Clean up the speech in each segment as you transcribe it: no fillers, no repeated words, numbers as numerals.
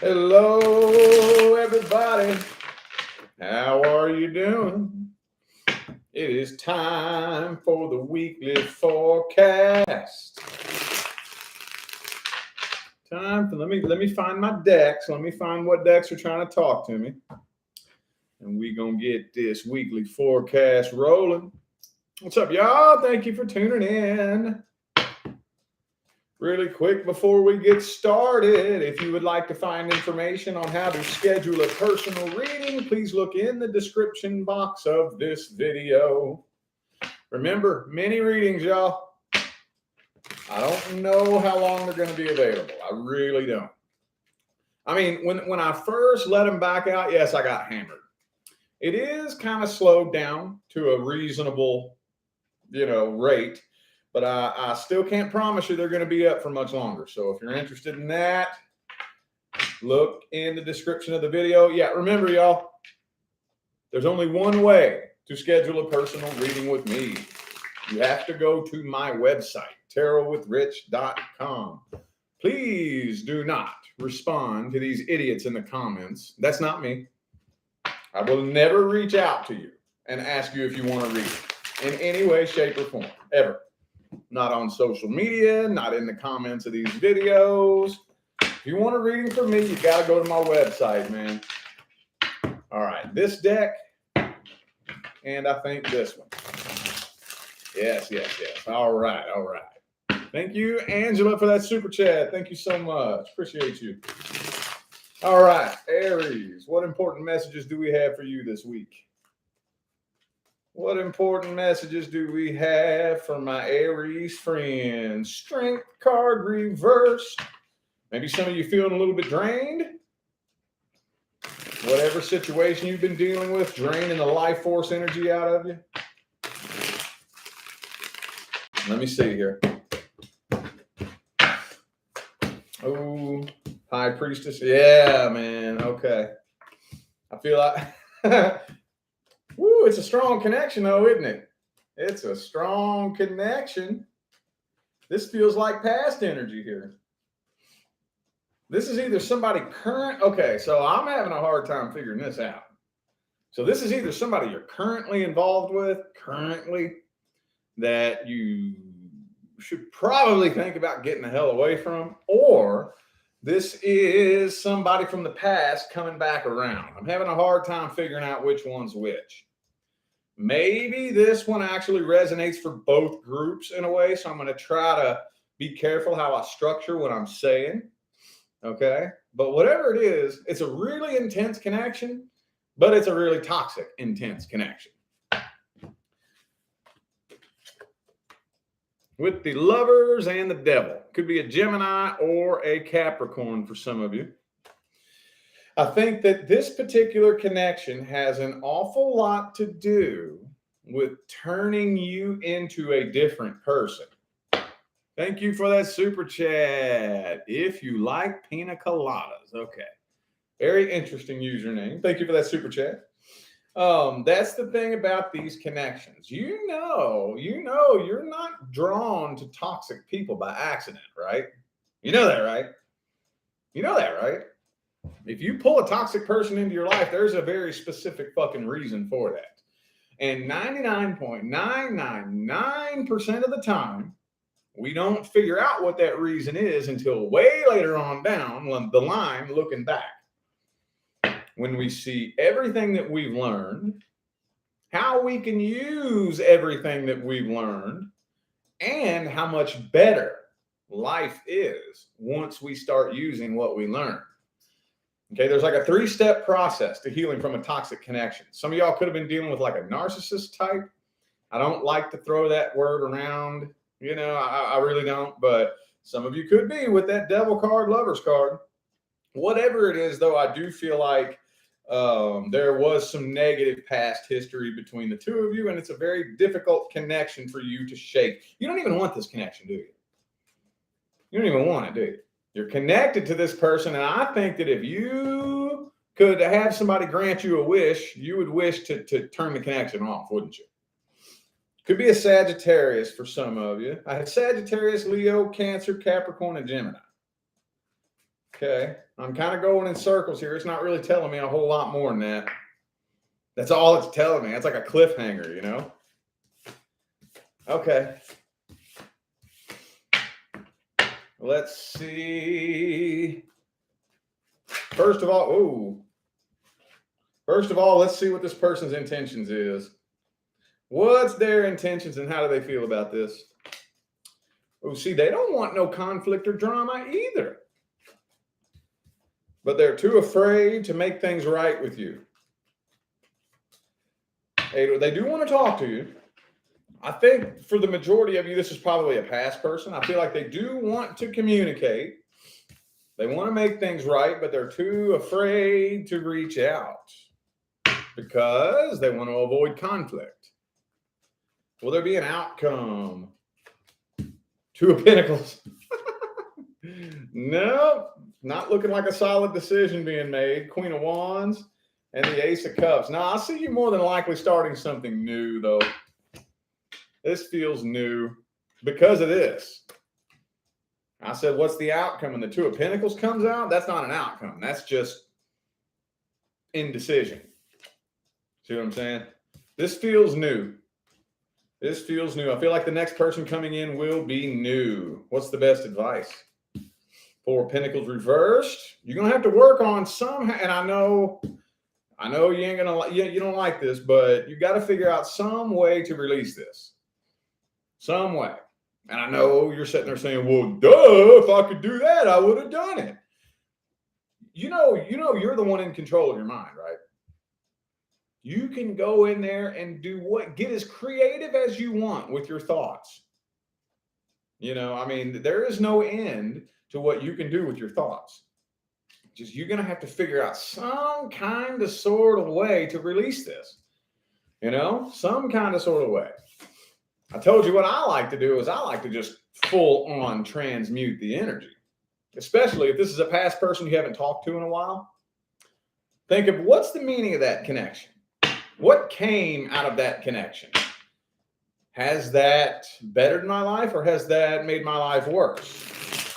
Hello, everybody. How are you doing? It is time for the weekly forecast. Time for let me find my decks. Let me find what decks are trying to talk to me, and we gonna get this weekly forecast rolling. What's up, y'all? Thank you for tuning in. Really quick before we get started, if you would like to find information on how to schedule a personal reading, please look in the description box of this video. Remember, mini readings, y'all. I don't know how long they're going to be available. I really don't. I mean, when I first let them back out, yes, I got hammered. It is kind of slowed down to a reasonable, rate. But I still can't promise you they're going to be up for much longer. So if you're interested in that, look in the description of the video. Yeah, remember, y'all, there's only one way to schedule a personal reading with me. You have to go to my website, tarotwithrich.com. Please do not respond to these idiots in the comments. That's not me. I will never reach out to you and ask you if you want to read in any way, shape, or form, ever. Not on social media, not in the comments of these videos. If you want a reading from me, you got to go to my website, man. All right, this deck, and I think this one. Yes. All right. Thank you, Angela, for that super chat. Thank you so much. Appreciate you. All right, Aries, what important messages do we have for you this week? What important messages do we have for my Aries friends? Strength card reversed. Maybe some of you feeling a little bit drained. Whatever situation you've been dealing with, draining the life force energy out of you. Let me see here. Oh, High Priestess. Yeah, man. Okay. I feel like... Woo, it's a strong connection, though, isn't it? It's a strong connection. This feels like past energy here. This is either somebody current. Okay, so I'm having a hard time figuring this out. So this is either somebody you're currently involved with, that you should probably think about getting the hell away from, or this is somebody from the past coming back around. I'm having a hard time figuring out which one's which. Maybe this one actually resonates for both groups in a way, so I'm going to try to be careful how I structure what I'm saying, okay? But whatever it is, it's a really intense connection, but it's a really toxic, intense connection. With the Lovers and the Devil. Could be a Gemini or a Capricorn for some of you. I think that this particular connection has an awful lot to do with turning you into a different person. Thank you for that super chat. If you like pina coladas. Okay. Very interesting username. Thank you for that super chat. That's the thing about these connections. You know, you're not drawn to toxic people by accident, right? You know that, right? If you pull a toxic person into your life, there's a very specific fucking reason for that. And 99.999% of the time, we don't figure out what that reason is until way later on down the line looking back. When we see everything that we've learned, how we can use everything that we've learned, and how much better life is once we start using what we learn. Okay, there's like a 3-step process to healing from a toxic connection. Some of y'all could have been dealing with like a narcissist type. I don't like to throw that word around, I really don't, but some of you could be with that Devil card, Lovers card. Whatever it is, though, I do feel like there was some negative past history between the two of you, and it's a very difficult connection for you to shake. You don't even want this connection, do you? You don't even want it, do you? You're connected to this person, and I think that if you could have somebody grant you a wish, you would wish to turn the connection off, wouldn't you? Could be a Sagittarius for some of you. I have Sagittarius, Leo, Cancer, Capricorn, and Gemini. Okay. I'm kind of going in circles here. It's not really telling me a whole lot more than that. That's all it's telling me. It's like a cliffhanger, you know? Okay. Let's see. First of all, let's see what this person's intentions is. What's their intentions and how do they feel about this? Oh, see, they don't want no conflict or drama either. But they're too afraid to make things right with you. They do want to talk to you. I think for the majority of you, this is probably a past person. I feel like they do want to communicate. They want to make things right, but they're too afraid to reach out because they want to avoid conflict. Will there be an outcome? Two of Pentacles. No, not looking like a solid decision being made. Queen of Wands and the Ace of Cups. Now, I see you more than likely starting something new, though. This feels new because of this. I said, what's the outcome? And the Two of Pentacles comes out. That's not an outcome. That's just indecision. See what I'm saying? This feels new. This feels new. I feel like the next person coming in will be new. What's the best advice? Four of Pentacles reversed. You're going to have to work on some, and I know you ain't going to, you don't like this, but you got to figure out some way to release this. Some way. And I know you're sitting there saying, well, duh, if I could do that, I would have done it. You know, you're the one in control of your mind, right? You can go in there and get as creative as you want with your thoughts. You know, I mean, there is no end to what you can do with your thoughts. Just you're going to have to figure out some kind of sort of way to release this. You know, some kind of sort of way. I told you what I like to do is I like to just full on transmute the energy, especially if this is a past person you haven't talked to in a while. Think of what's the meaning of that connection? What came out of that connection? Has that bettered my life or has that made my life worse?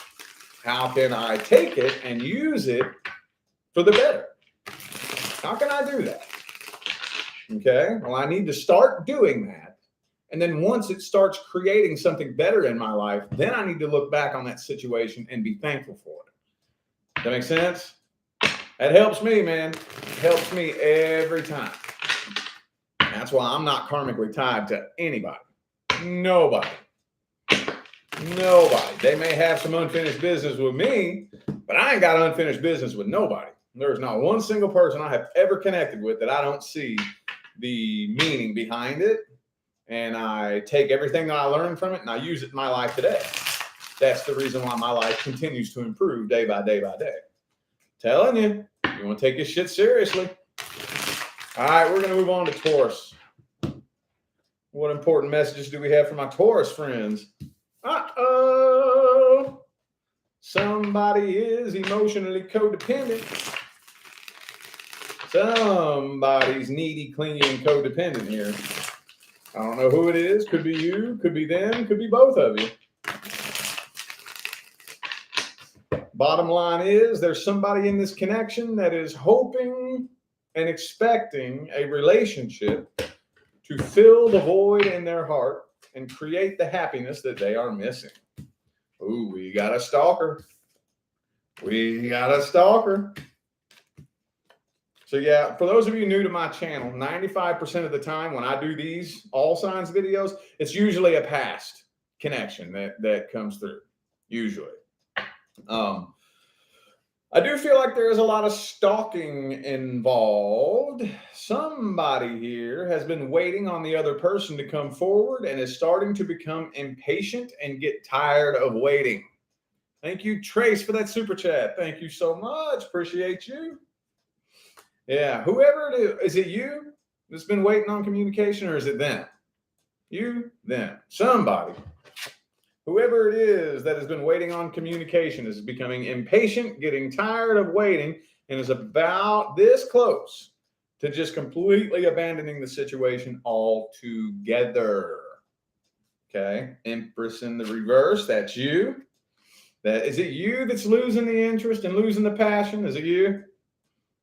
How can I take it and use it for the better? How can I do that? Okay, well, I need to start doing that. And then once it starts creating something better in my life, then I need to look back on that situation and be thankful for it. That makes sense? That helps me, man. It helps me every time. That's why I'm not karmically tied to anybody. Nobody. They may have some unfinished business with me, but I ain't got unfinished business with nobody. There's not one single person I have ever connected with that I don't see the meaning behind it. And I take everything that I learned from it and I use it in my life today. That's the reason why my life continues to improve day by day by day. Telling you, you want to take this shit seriously. All right, we're going to move on to Taurus. What important messages do we have for my Taurus friends? Uh-oh. Somebody is emotionally codependent. Somebody's needy, clingy, and codependent here. I don't know who it is. Could be you, could be them, could be both of you. Bottom line is there's somebody in this connection that is hoping and expecting a relationship to fill the void in their heart and create the happiness that they are missing. Ooh, we got a stalker. We got a stalker. So yeah, for those of you new to my channel, 95% of the time when I do these all signs videos, it's usually a past connection that comes through, usually. I do feel like there is a lot of stalking involved. Somebody here has been waiting on the other person to come forward and is starting to become impatient and get tired of waiting. Thank you, Trace, for that super chat. Thank you so much. Appreciate you. Yeah, whoever it is it you that's been waiting on communication or is it them? You, them, somebody. Whoever it is that has been waiting on communication is becoming impatient, getting tired of waiting, and is about this close to just completely abandoning the situation altogether. Okay, Empress in the reverse, that's you. Is it you that's losing the interest and losing the passion? Is it you?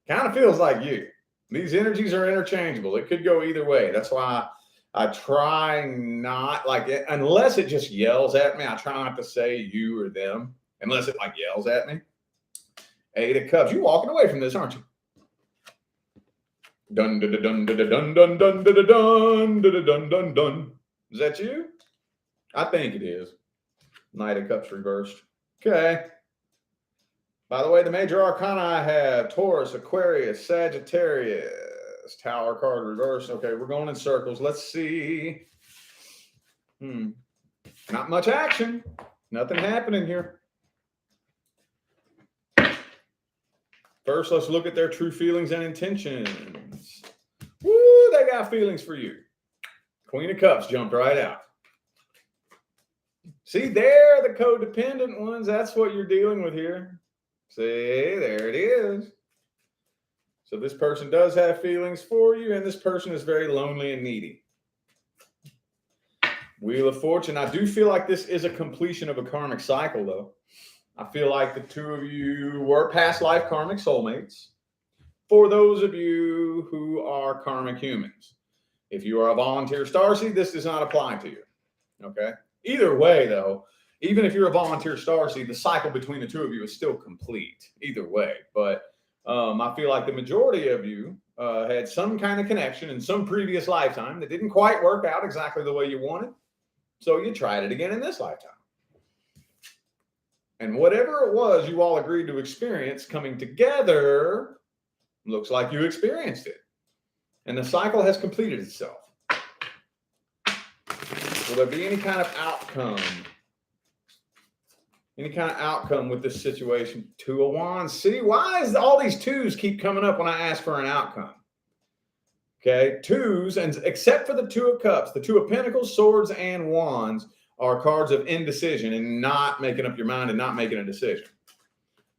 Kind of feels like you. These energies are interchangeable. It could go either way. That's why I try not, like, unless it just yells at me, I try not to say you or them, unless it like yells at me. 8 of Cups. You walking away from this, aren't you? Dun dun dun dun dun dun dun dun dun dun dun dun dun. Is that you? I think it is. Knight of Cups reversed. Okay. By the way, the major arcana I have: Taurus, Aquarius, Sagittarius. Tower card reversed. Okay, we're going in circles. Let's see. Not much action. Nothing happening here. First, let's look at their true feelings and intentions. Woo, they got feelings for you. Queen of Cups jumped right out. See, they're the codependent ones. That's what you're dealing with here. See, there it is. So this person does have feelings for you, and this person is very lonely and needy. Wheel of Fortune. I do feel like this is a completion of a karmic cycle, though. I feel like the two of you were past life karmic soulmates. For those of you who are karmic humans. If you are a volunteer starseed, this does not apply to you. Okay? Either way, though, even if you're a volunteer starseed, the cycle between the two of you is still complete. Either way. But I feel like the majority of you had some kind of connection in some previous lifetime that didn't quite work out exactly the way you wanted. So you tried it again in this lifetime. And whatever it was you all agreed to experience coming together, looks like you experienced it. And the cycle has completed itself. Will there be any kind of outcome? Any kind of outcome with this situation? 2 of Wands. See, why is all these 2s keep coming up when I ask for an outcome? Okay, 2s, and except for the 2 of Cups, the 2 of Pentacles, Swords, and Wands are cards of indecision and not making up your mind and not making a decision.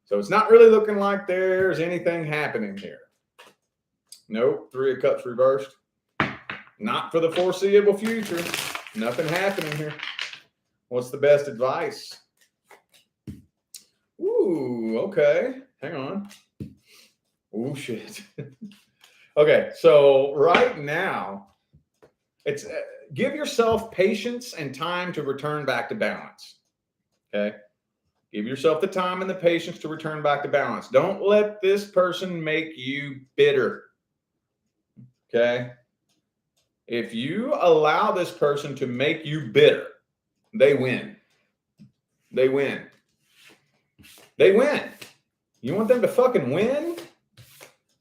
So it's not really looking like there's anything happening here. Nope, 3 of Cups reversed. Not for the foreseeable future. Nothing happening here. What's the best advice? Ooh, okay. Hang on. Ooh, shit. Okay, so right now, it's give yourself patience and time to return back to balance. Okay? Give yourself the time and the patience to return back to balance. Don't let this person make you bitter. Okay? If you allow this person to make you bitter, they win. They win. They win. You want them to fucking win?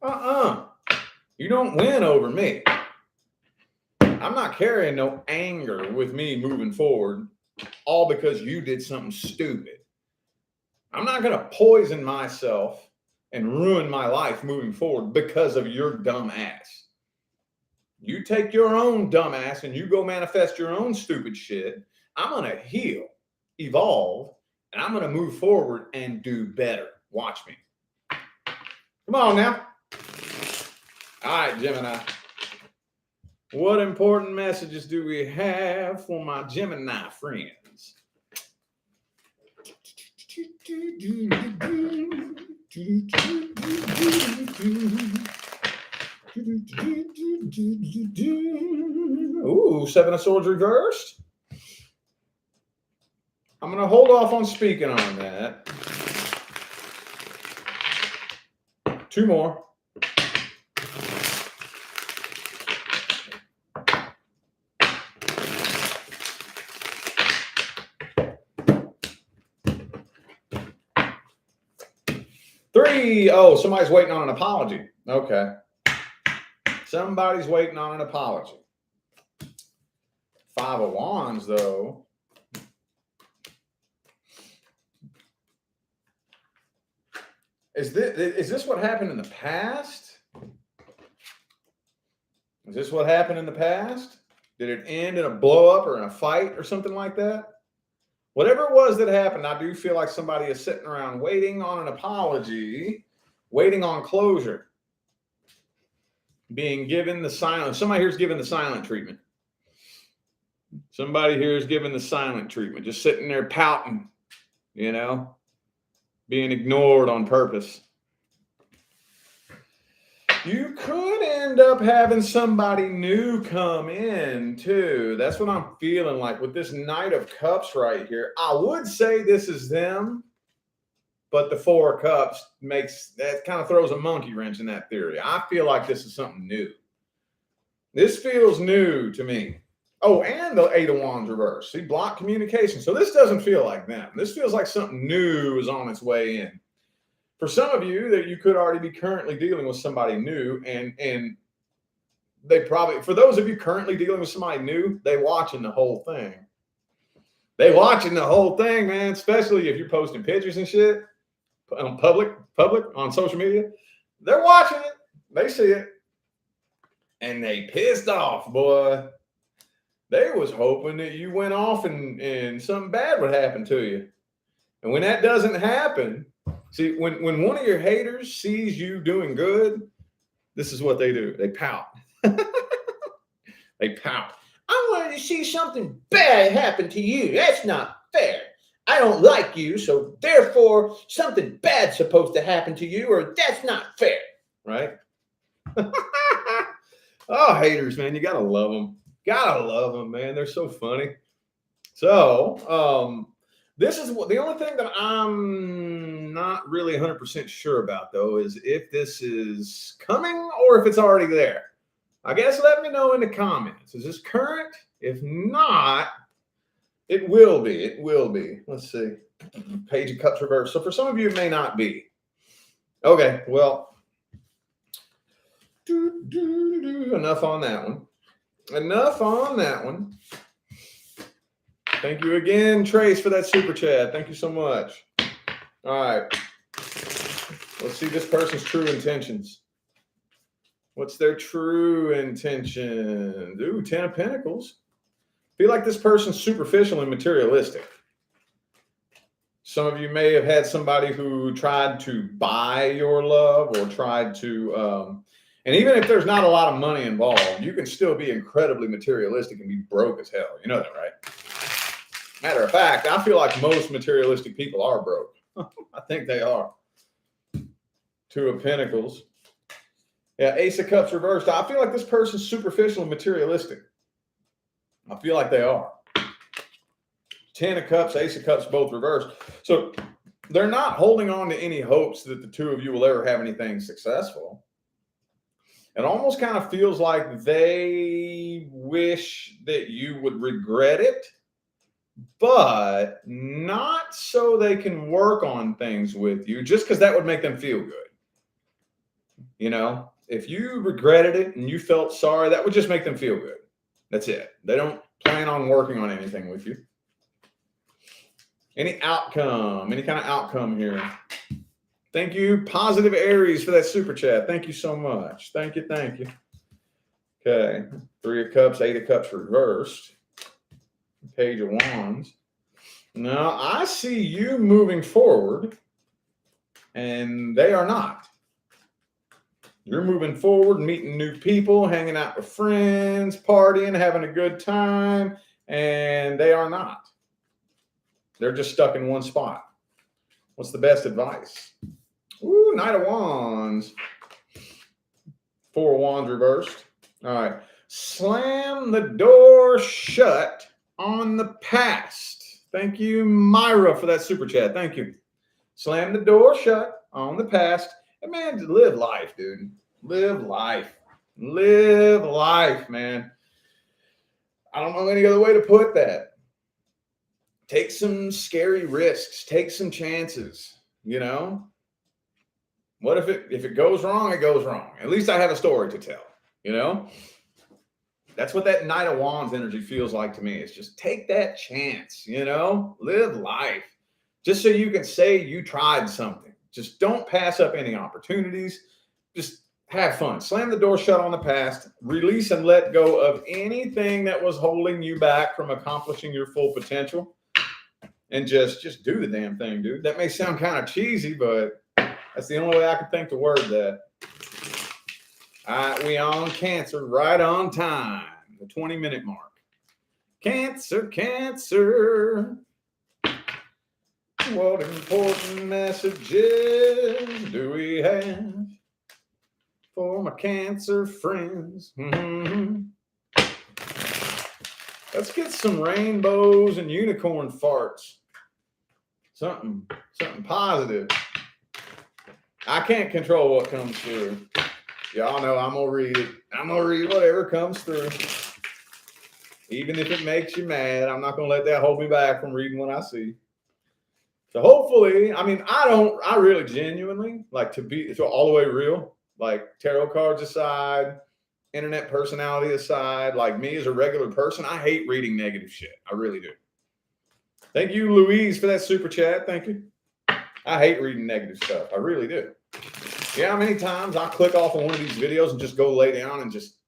You don't win over me. I'm not carrying no anger with me moving forward, all because you did something stupid. I'm not going to poison myself and ruin my life moving forward because of your dumb ass. You take your own dumb ass and you go manifest your own stupid shit. I'm going to heal, evolve, and I'm going to move forward and do better. Watch me. Come on now. All right, Gemini. What important messages do we have for my Gemini friends? Ooh, 7 of Swords reversed. I'm going to hold off on speaking on that. 2 more. Three. Oh, somebody's waiting on an apology. Okay. Somebody's waiting on an apology. 5 of Wands, though. Is this what happened in the past? Is this what happened in the past? Did it end in a blow up or in a fight or something like that? Whatever it was that happened, I do feel like somebody is sitting around waiting on an apology, waiting on closure, being given the silent. Somebody here is given the silent treatment. Somebody here is given the silent treatment, just sitting there pouting, you know, being ignored on purpose. You could end up having somebody new come in too. That's what I'm feeling like with this Knight of Cups right here. I would say this is them, but the Four of Cups kind of throws a monkey wrench in that theory. I feel like this is something new. This feels new to me. Oh, and the Eight of Wands reverse. See, block communication. So this doesn't feel like them. This feels like something new is on its way in. For some of you, that you could already be currently dealing with somebody new, and they probably, for those of you currently dealing with somebody new, they watching the whole thing. They watching the whole thing, man. Especially if you're posting pictures and shit on public on social media. They're watching it. They see it, and they pissed off, boy. They was hoping that you went off and something bad would happen to you. And when that doesn't happen, see, when one of your haters sees you doing good, this is what they do. They pout. They pout. I wanted to see something bad happen to you. That's not fair. I don't like you, so therefore something bad's supposed to happen to you, or that's not fair. Right? Oh, haters, man. You gotta love them. Gotta love them, man. They're so funny. So, this is the only thing that I'm not really 100% sure about, though, is if this is coming or if it's already there. I guess let me know in the comments. Is this current? If not, it will be. It will be. Let's see. Page of Cups reverse. So for some of you, it may not be. Okay, well, enough on that one. Enough on that one. Thank you again, Trace, for that super chat. Thank you so much. All right. Let's see this person's true intentions. What's their true intention? Ooh, 10 of Pentacles. Feel like this person's superficial and materialistic. Some of you may have had somebody who tried to buy your love or tried to... and even if there's not a lot of money involved, you can still be incredibly materialistic and be broke as hell. You know that, right? Matter of fact, I feel like most materialistic people are broke. I think they are. Two of Pentacles. Yeah, Ace of Cups reversed. I feel like this person's superficial and materialistic. I feel like they are. 10 of Cups, Ace of Cups, both reversed. So they're not holding on to any hopes that the two of you will ever have anything successful. It almost kind of feels like they wish that you would regret it, but not so they can work on things with you, just because that would make them feel good. You know, if you regretted it and you felt sorry, that would just make them feel good. That's it. They don't plan on working on anything with you. Any outcome, any kind of outcome here. Thank you, Positive Aries, for that super chat. Thank you so much. Thank you. Thank you. Okay. 3 of Cups, 8 of Cups reversed. Page of Wands. Now, I see you moving forward, and they are not. You're moving forward, meeting new people, hanging out with friends, partying, having a good time, and they are not. They're just stuck in one spot. What's the best advice? Ooh, Knight of Wands. 4 of Wands reversed. All right. Slam the door shut on the past. Thank you, Myra, for that super chat. Thank you. Slam the door shut on the past. And man, live life, dude. Live life. Live life, man. I don't know any other way to put that. Take some scary risks. Take some chances, you know? What if it goes wrong, it goes wrong. At least I have a story to tell, you know? That's what that Knight of Wands energy feels like to me. It's just take that chance, you know? Live life. Just so you can say you tried something. Just don't pass up any opportunities. Just have fun. Slam the door shut on the past. Release and let go of anything that was holding you back from accomplishing your full potential. And just do the damn thing, dude. That may sound kind of cheesy, but that's the only way I could think to word that. All right, we on Cancer, right on time. The 20-minute mark. Cancer, Cancer. What important messages do we have for my Cancer friends? Let's get some rainbows and unicorn farts. Something positive. I can't control what comes through. Y'all know I'm gonna read it. I'm gonna read whatever comes through. Even if it makes you mad, I'm not gonna let that hold me back from reading what I see. So hopefully, I mean, I really genuinely like to be all the way real, like tarot cards aside, internet personality aside, like me as a regular person, I hate reading negative shit. I really do. Thank you, Louise, for that super chat. Thank you. I hate reading negative stuff. I really do. Yeah, how many times I click off of one of these videos and just go lay down and just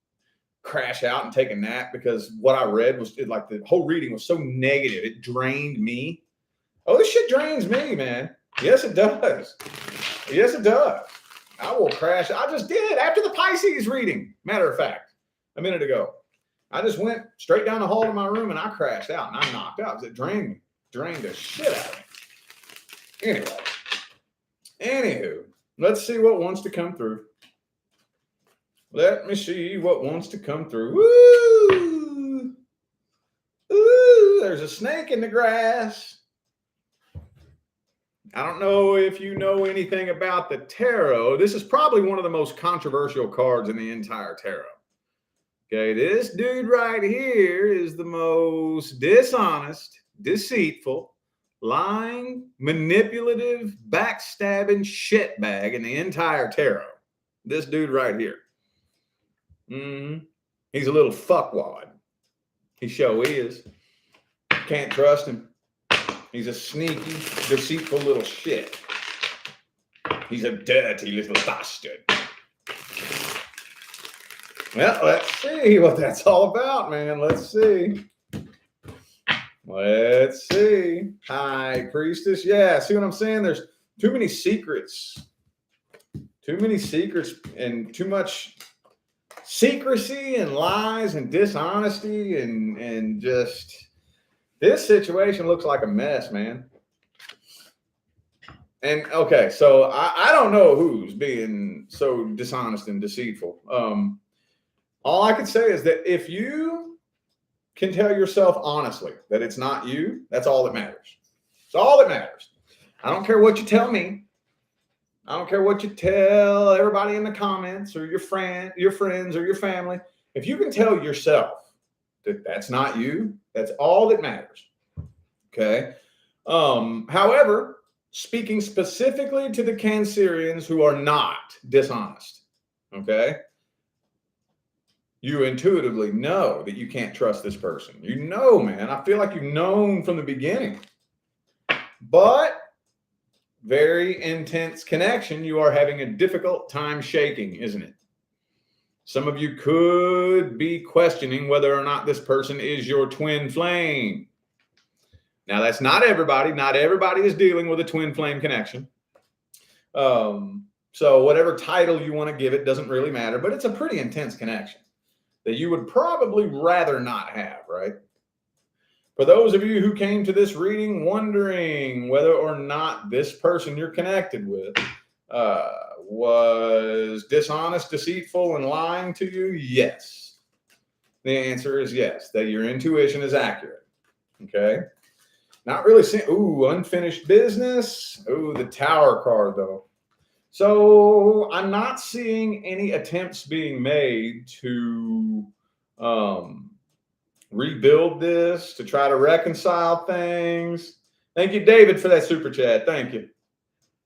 crash out and take a nap because what I read was like the whole reading was so negative. It drained me. Oh, this shit drains me, man. Yes, it does. Yes, it does. I will crash. I just did after the Pisces reading. Matter of fact, a minute ago. I just went straight down the hall to my room and I crashed out and I knocked out because it drained me. Drained the shit out of me. Anywho, let's see what wants to come through. Let me see what wants to come through. Woo! Ooh, there's a snake in the grass. I don't know if you know anything about the tarot. This is probably one of the most controversial cards in the entire tarot. Okay, this dude right here is the most dishonest, deceitful, lying, manipulative, backstabbing shitbag in the entire tarot. This dude right here. He's a little fuckwad. He sure is. Can't trust him. He's a sneaky, deceitful little shit. He's a dirty little bastard. Well, let's see what that's all about, man. Let's see. Let's see. High Priestess. Yeah, see what I'm saying? There's too many secrets. Too many secrets and too much secrecy and lies and dishonesty and just this situation looks like a mess, man. And okay, so I don't know who's being so dishonest and deceitful. All I can say is that if you can tell yourself honestly that it's not you, that's all that matters. It's all that matters. I don't care what you tell me. I don't care what you tell everybody in the comments or your friends or your family. If you can tell yourself that that's not you, that's all that matters. Okay. However, speaking specifically to the Cancerians who are not dishonest, okay, you intuitively know that you can't trust this person. You know, man, I feel like you've known from the beginning. But very intense connection. You are having a difficult time shaking, isn't it? Some of you could be questioning whether or not this person is your twin flame. Now, that's not everybody. Not everybody is dealing with a twin flame connection. So whatever title you want to give it doesn't really matter, but it's a pretty intense connection that you would probably rather not have, right? For those of you who came to this reading wondering whether or not this person you're connected with was dishonest, deceitful, and lying to you, yes. The answer is yes, that your intuition is accurate, okay? Not really seeing, ooh, unfinished business. Ooh, the Tower card, though. So I'm not seeing any attempts being made to rebuild this, to try to reconcile things. Thank you, David, for that super chat. Thank you.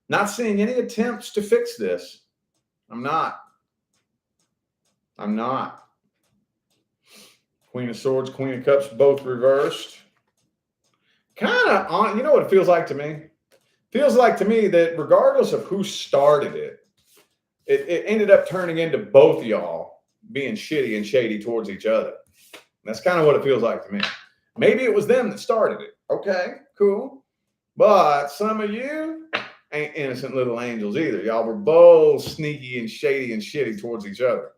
Not seeing any attempts to fix this. I'm not. Queen of Swords, Queen of Cups, both reversed. Kind of on, you know what it feels like to me? Feels like to me that regardless of who started it, it ended up turning into both of y'all being shitty and shady towards each other. That's kind of what it feels like to me. Maybe it was them that started it. Okay, cool. But some of you ain't innocent little angels either. Y'all were both sneaky and shady and shitty towards each other.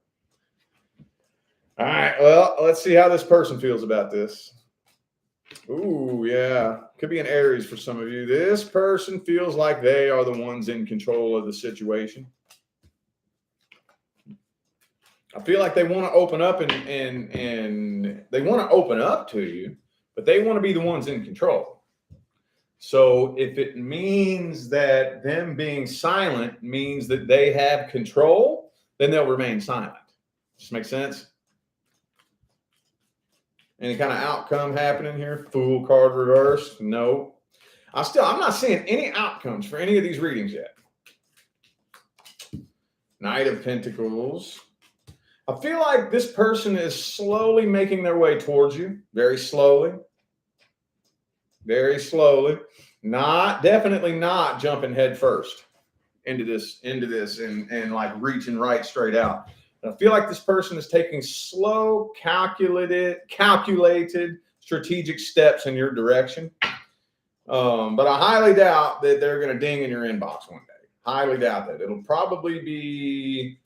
All right, well, let's see how this person feels about this. Ooh, yeah. Could be an Aries for some of you. This person feels like they are the ones in control of the situation. I feel like they want to open up and they want to open up to you, but they want to be the ones in control. So if it means that them being silent means that they have control, then they'll remain silent. Does this make sense? Any kind of outcome happening here? Fool card reversed? No. I'm not seeing any outcomes for any of these readings yet. Knight of Pentacles. I feel like this person is slowly making their way towards you, very slowly. Very slowly. Definitely not jumping head first into this and like reaching right straight out. I feel like this person is taking slow, calculated, strategic steps in your direction. But I highly doubt that they're going to ding in your inbox one day. Highly doubt that. It'll probably be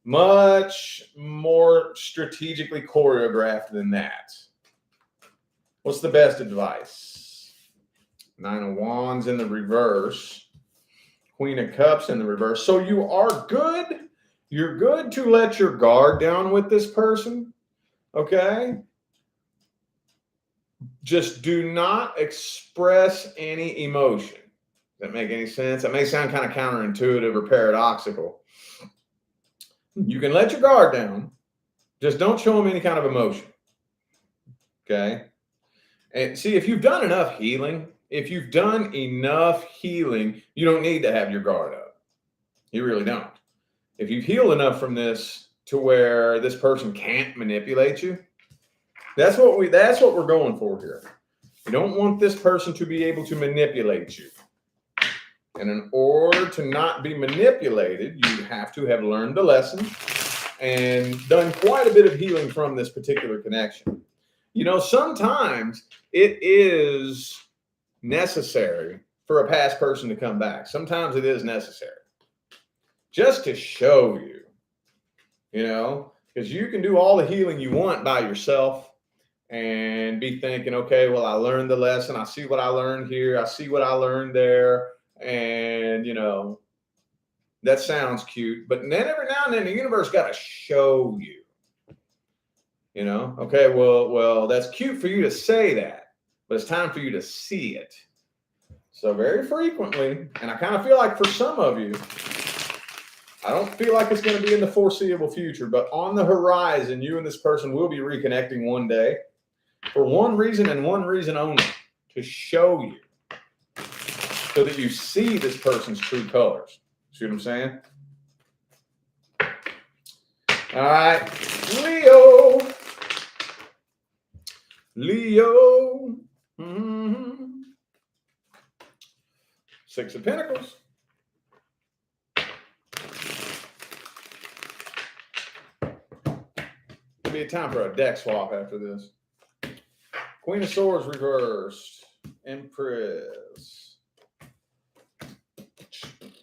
much more strategically choreographed than that. What's the best advice? 9 of Wands in the reverse. Queen of Cups in the reverse. So you are good. You're good to let your guard down with this person. Okay? Just do not express any emotion. Does that make any sense? That may sound kind of counterintuitive or paradoxical. You can let your guard down. Just don't show them any kind of emotion. Okay? And see, if you've done enough healing, you don't need to have your guard up. You really don't. If you've healed enough from this to where this person can't manipulate you, that's what we're going for here. You don't want this person to be able to manipulate you. And in order to not be manipulated, you have to have learned the lesson and done quite a bit of healing from this particular connection. You know, sometimes it is necessary for a past person to come back. Sometimes it is necessary just to show you, because you can do all the healing you want by yourself and be thinking, okay, well, I learned the lesson. I see what I learned here. I see what I learned there. And, that sounds cute. But then every now and then the universe got to show you, okay, well, that's cute for you to say that, but it's time for you to see it. So very frequently, and I kind of feel like for some of you, I don't feel like it's going to be in the foreseeable future, but on the horizon, you and this person will be reconnecting one day for one reason and one reason only, to show you so that you see this person's true colors. See what I'm saying? All right, Leo. Mm-hmm. 6 of Pentacles. It'll be a time for a deck swap after this. Queen of Swords reversed. Empress.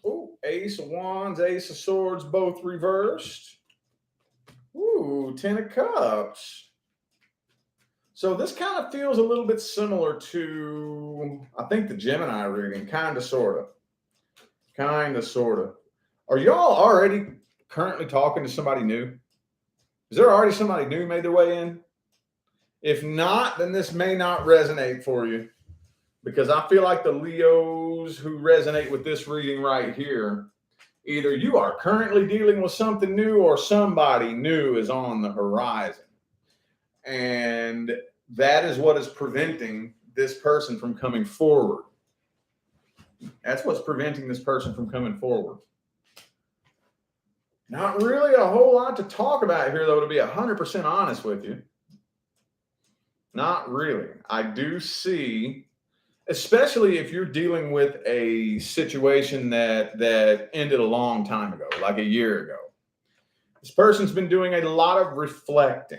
Ooh, Ace of Wands, Ace of Swords, both reversed. Ooh, 10 of Cups. So this kind of feels a little bit similar to, I think, the Gemini reading, kind of, sort of. Are y'all already currently talking to somebody new? Is there already somebody new made their way in? If not, then this may not resonate for you, because I feel like the Leos who resonate with this reading right here, either you are currently dealing with something new or somebody new is on the horizon. And that is what is preventing this person from coming forward. That's what's preventing this person from coming forward. Not really a whole lot to talk about here, though, to be 100% honest with you. Not really. I do see, especially if you're dealing with a situation that ended a long time ago, like a year ago. This person's been doing a lot of reflecting.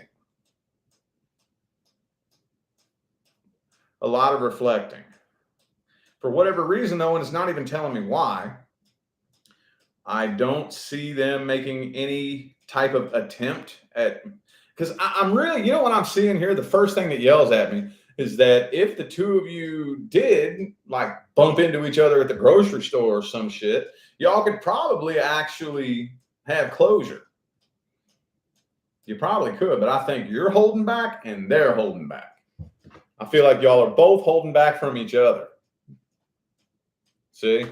For whatever reason, though, and it's not even telling me why, I don't see them making any type of attempt at, because I'm really, what I'm seeing here, the first thing that yells at me is that if the two of you did like bump into each other at the grocery store or some shit, y'all could probably actually have closure. You probably could, but I think you're holding back and they're holding back. I feel like y'all are both holding back from each other. See?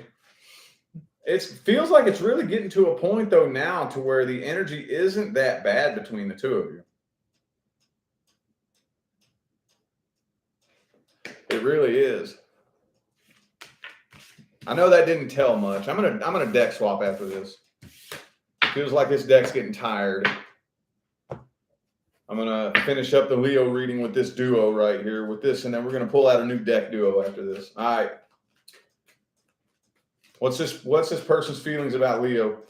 It feels like it's really getting to a point though now to where the energy isn't that bad between the two of you. It really is. I know that didn't tell much. I'm gonna deck swap after this. Feels like this deck's getting tired. I'm gonna finish up the Leo reading with this duo right here with this, and then we're gonna pull out a new deck duo after this. All right. What's this person's feelings about Leo?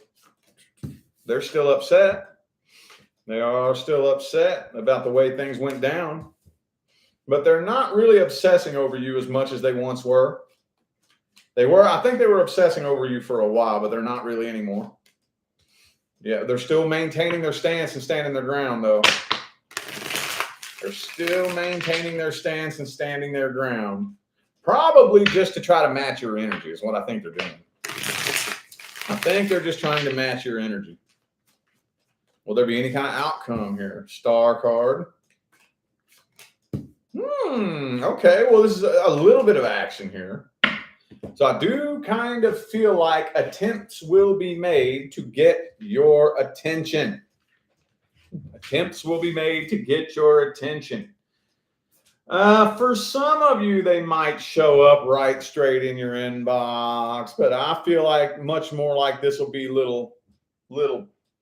They're still upset. They are still upset about the way things went down. But they're not really obsessing over you as much as they once were. I think they were obsessing over you for a while, but they're not really anymore. Yeah, they're still maintaining their stance and standing their ground, though. They're still maintaining their stance and standing their ground. Probably just to try to match your energy is what I think they're doing. I think they're just trying to match your energy. Will there be any kind of outcome here? Star card. Okay, well, this is a little bit of action here. So I do kind of feel like attempts will be made to get your attention. Attempts will be made to get your attention. For some of you, they might show up right straight in your inbox, but I feel like much more like this will be little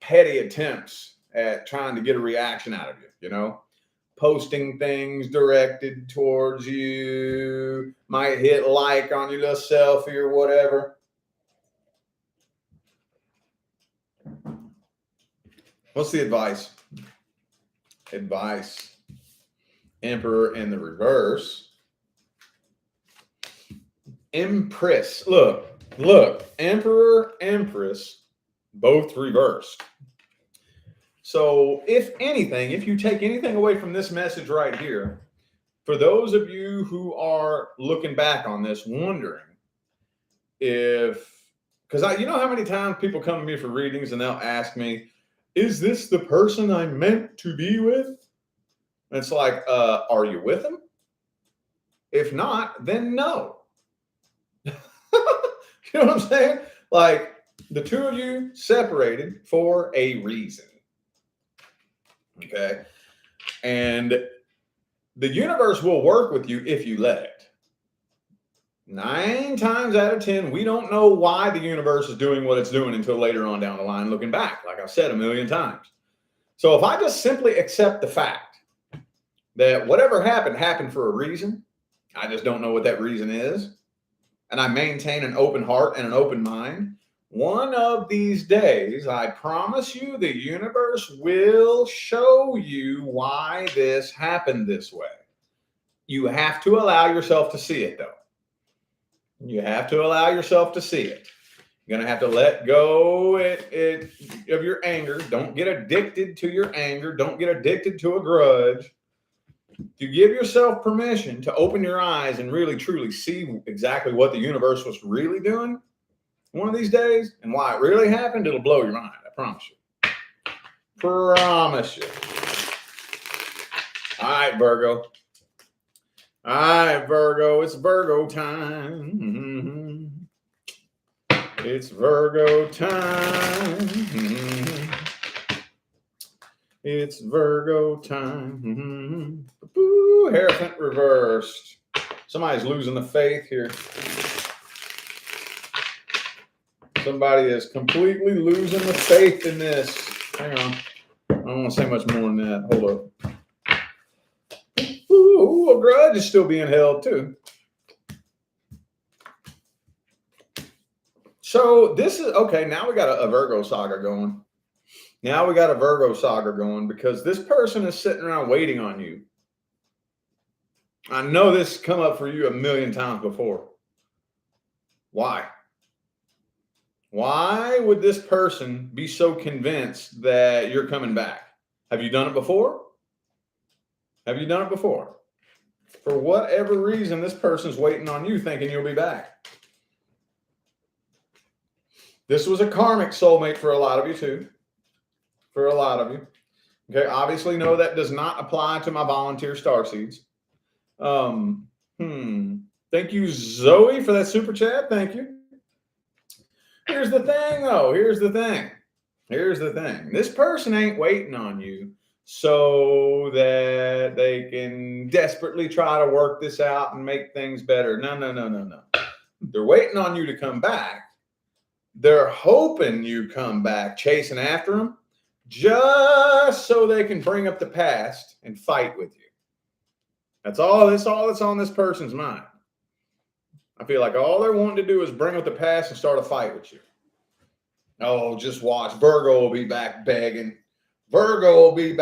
petty attempts at trying to get a reaction out of you, you know? Posting things directed towards you, might hit like on your little selfie or whatever. What's the advice? Advice. Emperor in the reverse. Empress. Look. Emperor, Empress, both reversed. So if anything, if you take anything away from this message right here, for those of you who are looking back on this, wondering if, because you know how many times people come to me for readings and they'll ask me, is this the person I'm meant to be with? And it's like, are you with him? If not, then no. You know what I'm saying? Like, the two of you separated for a reason. Okay. And the universe will work with you if you let it. 9 times out of 10, we don't know why the universe is doing what it's doing until later on down the line, looking back, like I've said a million times. So if I just simply accept the fact that whatever happened for a reason, I just don't know what that reason is, and I maintain an open heart and an open mind, one of these days, I promise you, the universe will show you why this happened this way. You have to allow yourself to see it, though. You have to allow yourself to see it. You're going to have to let go of your anger. Don't get addicted to your anger. Don't get addicted to a grudge. You give yourself permission to open your eyes and really, truly see exactly what the universe was really doing one of these days, and why it really happened, it'll blow your mind. I promise you. Promise you. All right, Virgo. All right, Virgo. It's Virgo time. It's Virgo time. It's Virgo time. Ooh, Hierophant reversed. Somebody's losing the faith here. Somebody is completely losing the faith in this. Hang on. I don't want to say much more than that. Hold up. Ooh, a grudge is still being held too. So this is, okay, now we got a Virgo saga going. Now we got a Virgo saga going because this person is sitting around waiting on you. I know this has come up for you a million times before. Why? Why would this person be so convinced that you're coming back? Have you done it before? Have you done it before? For whatever reason, this person's waiting on you thinking you'll be back. This was a karmic soulmate for a lot of you too. For a lot of you. Okay, obviously, no, that does not apply to my volunteer starseeds. Thank you, Zoe, for that super chat. Thank you. Here's the thing, though. Here's the thing. This person ain't waiting on you so that they can desperately try to work this out and make things better. No. They're waiting on you to come back. They're hoping you come back, chasing after them, just so they can bring up the past and fight with you. That's all that's on this person's mind. I feel like all they're wanting to do is bring up the past and start a fight with you. Oh, just watch. Virgo will be back begging. I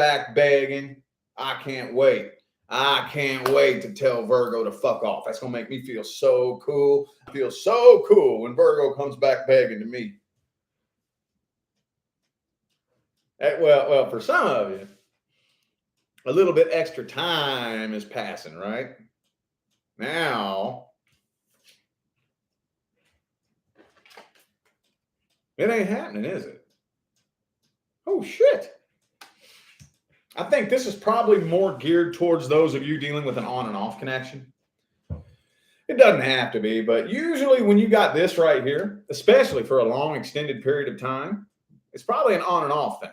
can't wait. I can't wait to tell Virgo to fuck off. That's going to make me feel so cool. I feel so cool when Virgo comes back begging to me. Well, for some of you, a little bit extra time is passing, right? Now, it ain't happening, is it? Oh, shit. I think this is probably more geared towards those of you dealing with an on and off connection. It doesn't have to be, but usually when you got this right here, especially for a long extended period of time, it's probably an on and off thing.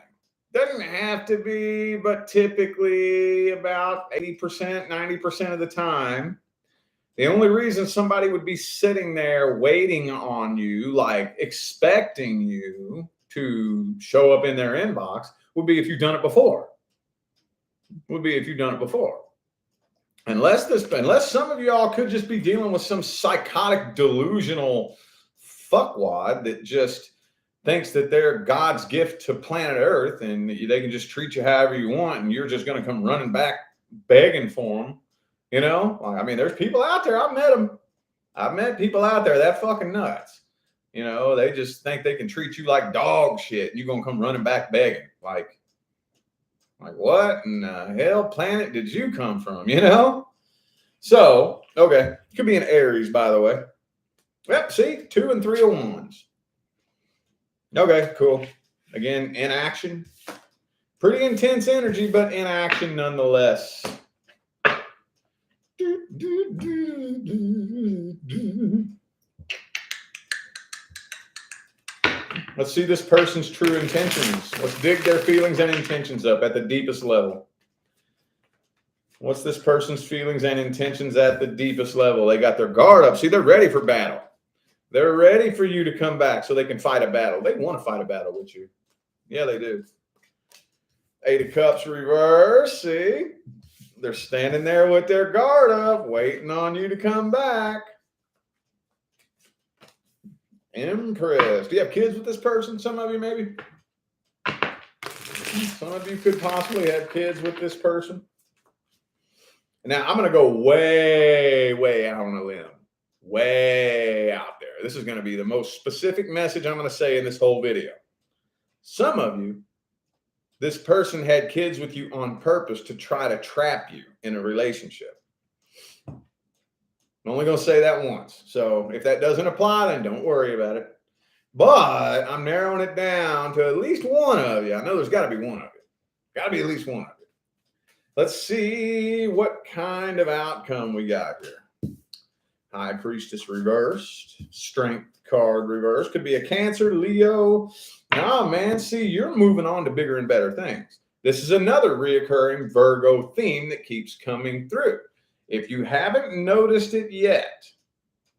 Doesn't have to be, but typically about 80%, 90% of the time, the only reason somebody would be sitting there waiting on you, like expecting you to show up in their inbox, would be if you've done it before. Unless some of y'all could just be dealing with some psychotic, delusional fuckwad that just thinks that they're God's gift to planet Earth and they can just treat you however you want and you're just going to come running back begging for them. You know, I mean, there's people out there. I've met them. I've met people out there that fucking nuts. You know, they just think they can treat you like dog shit and you're going to come running back begging. Like what in the hell planet did you come from? You know? So, okay. Could be an Aries, by the way. Yep, see? 2 and 3 of wands. Okay, cool. Again, in action. Pretty intense energy, but in action nonetheless. Let's see this person's true intentions. Let's dig their feelings and intentions up at the deepest level. What's this person's feelings and intentions at the deepest level? They got their guard up. See, they're ready for battle. They're ready for you to come back so they can fight a battle. They want to fight a battle with you. Yeah, they do. 8 of Cups reverse. See? They're standing there with their guard up, waiting on you to come back. Impressed. Do you have kids with this person? Some of you maybe. Some of you could possibly have kids with this person. Now, I'm going to go way, way out on a limb. Way out there. This is going to be the most specific message I'm going to say in this whole video. Some of you, this person had kids with you on purpose to try to trap you in a relationship. I'm only going to say that once. So if that doesn't apply, then don't worry about it. But I'm narrowing it down to at least one of you. I know there's got to be one of you. Got to be at least one of you. Let's see what kind of outcome we got here. High Priestess reversed. Strength card reversed. Could be a Cancer, Leo. Oh, man, see, you're moving on to bigger and better things. This is another reoccurring Virgo theme that keeps coming through. If you haven't noticed it yet,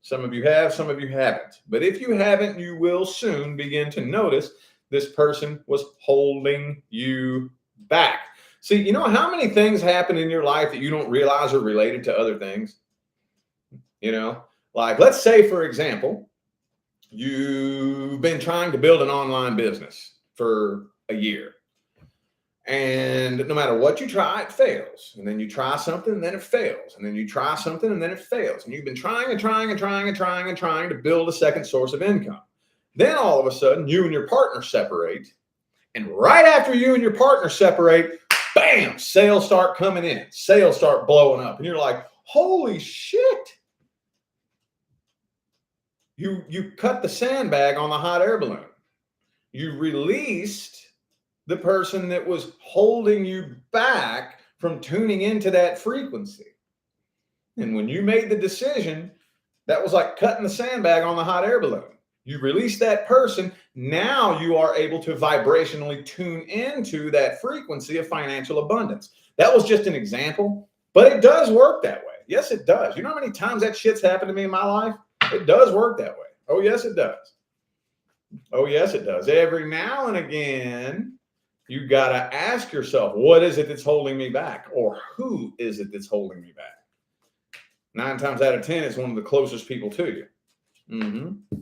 some of you have, some of you haven't. But if you haven't, you will soon begin to notice this person was holding you back. See, you know how many things happen in your life that you don't realize are related to other things? You know, like let's say, for example, you've been trying to build an online business for a year. And no matter what you try, it fails. And then you try something, and then it fails. And then you try something, and then it fails. And you've been trying to build a second source of income. Then all of a sudden, you and your partner separate. And right after you and your partner separate, bam, sales start coming in. Sales start blowing up. And you're like, Holy shit. You cut the sandbag on the hot air balloon. You released the person that was holding you back from tuning into that frequency. And when you made the decision, that was like cutting the sandbag on the hot air balloon. You release that person. Now you are able to vibrationally tune into that frequency of financial abundance. That was just an example, but it does work that way. Yes, it does. You know how many times that shit's happened to me in my life? It does work that way. Oh, yes, it does. Oh, yes, it does. Every now and again, you got to ask yourself, what is it that's holding me back? Or who is it that's holding me back? 9 times out of 10, it's one of the closest people to you. Mm-hmm.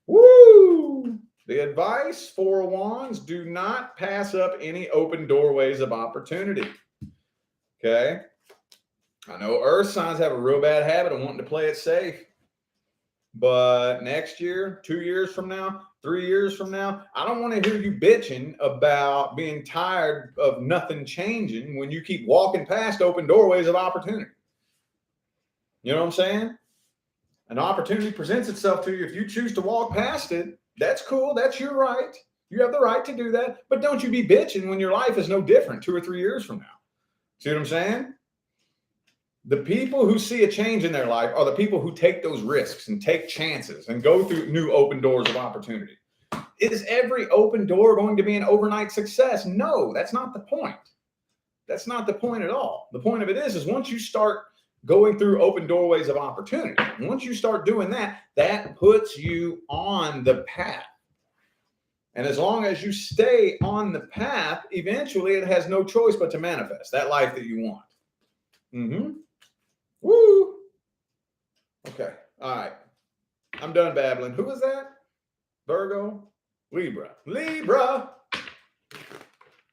Woo! The advice, 4 of Wands, do not pass up any open doorways of opportunity. Okay? I know earth signs have a real bad habit of wanting to play it safe. But next year, 2 years from now, 3 years from now, I don't want to hear you bitching about being tired of nothing changing when you keep walking past open doorways of opportunity. You know what I'm saying? An opportunity presents itself to you. If you choose to walk past it, that's cool. That's your right. You have the right to do that. But don't you be bitching when your life is no different 2 or 3 years from now. See what I'm saying? The people who see a change in their life are the people who take those risks and take chances and go through new open doors of opportunity. Is every open door going to be an overnight success? No, that's not the point. That's not the point at all. The point of it is once you start going through open doorways of opportunity, once you start doing that, that puts you on the path. And as long as you stay on the path, eventually it has no choice but to manifest that life that you want. Mm-hmm. Woo! Okay. All right. I'm done babbling. Who is that? Virgo? Libra. Libra!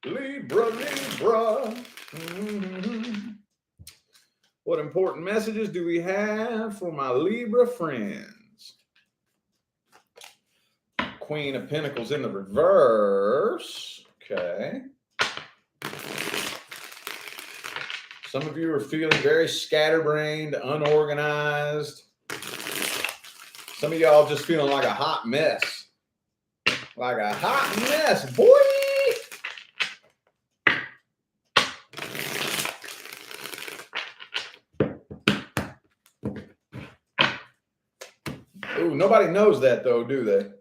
Libra, Libra. Mm-hmm. What important messages do we have for my Libra friends? Queen of Pentacles in the reverse. Okay. Some of you are feeling very scatterbrained, unorganized. Some of y'all just feeling like a hot mess. Like a hot mess, boy. Ooh, nobody knows that though, do they?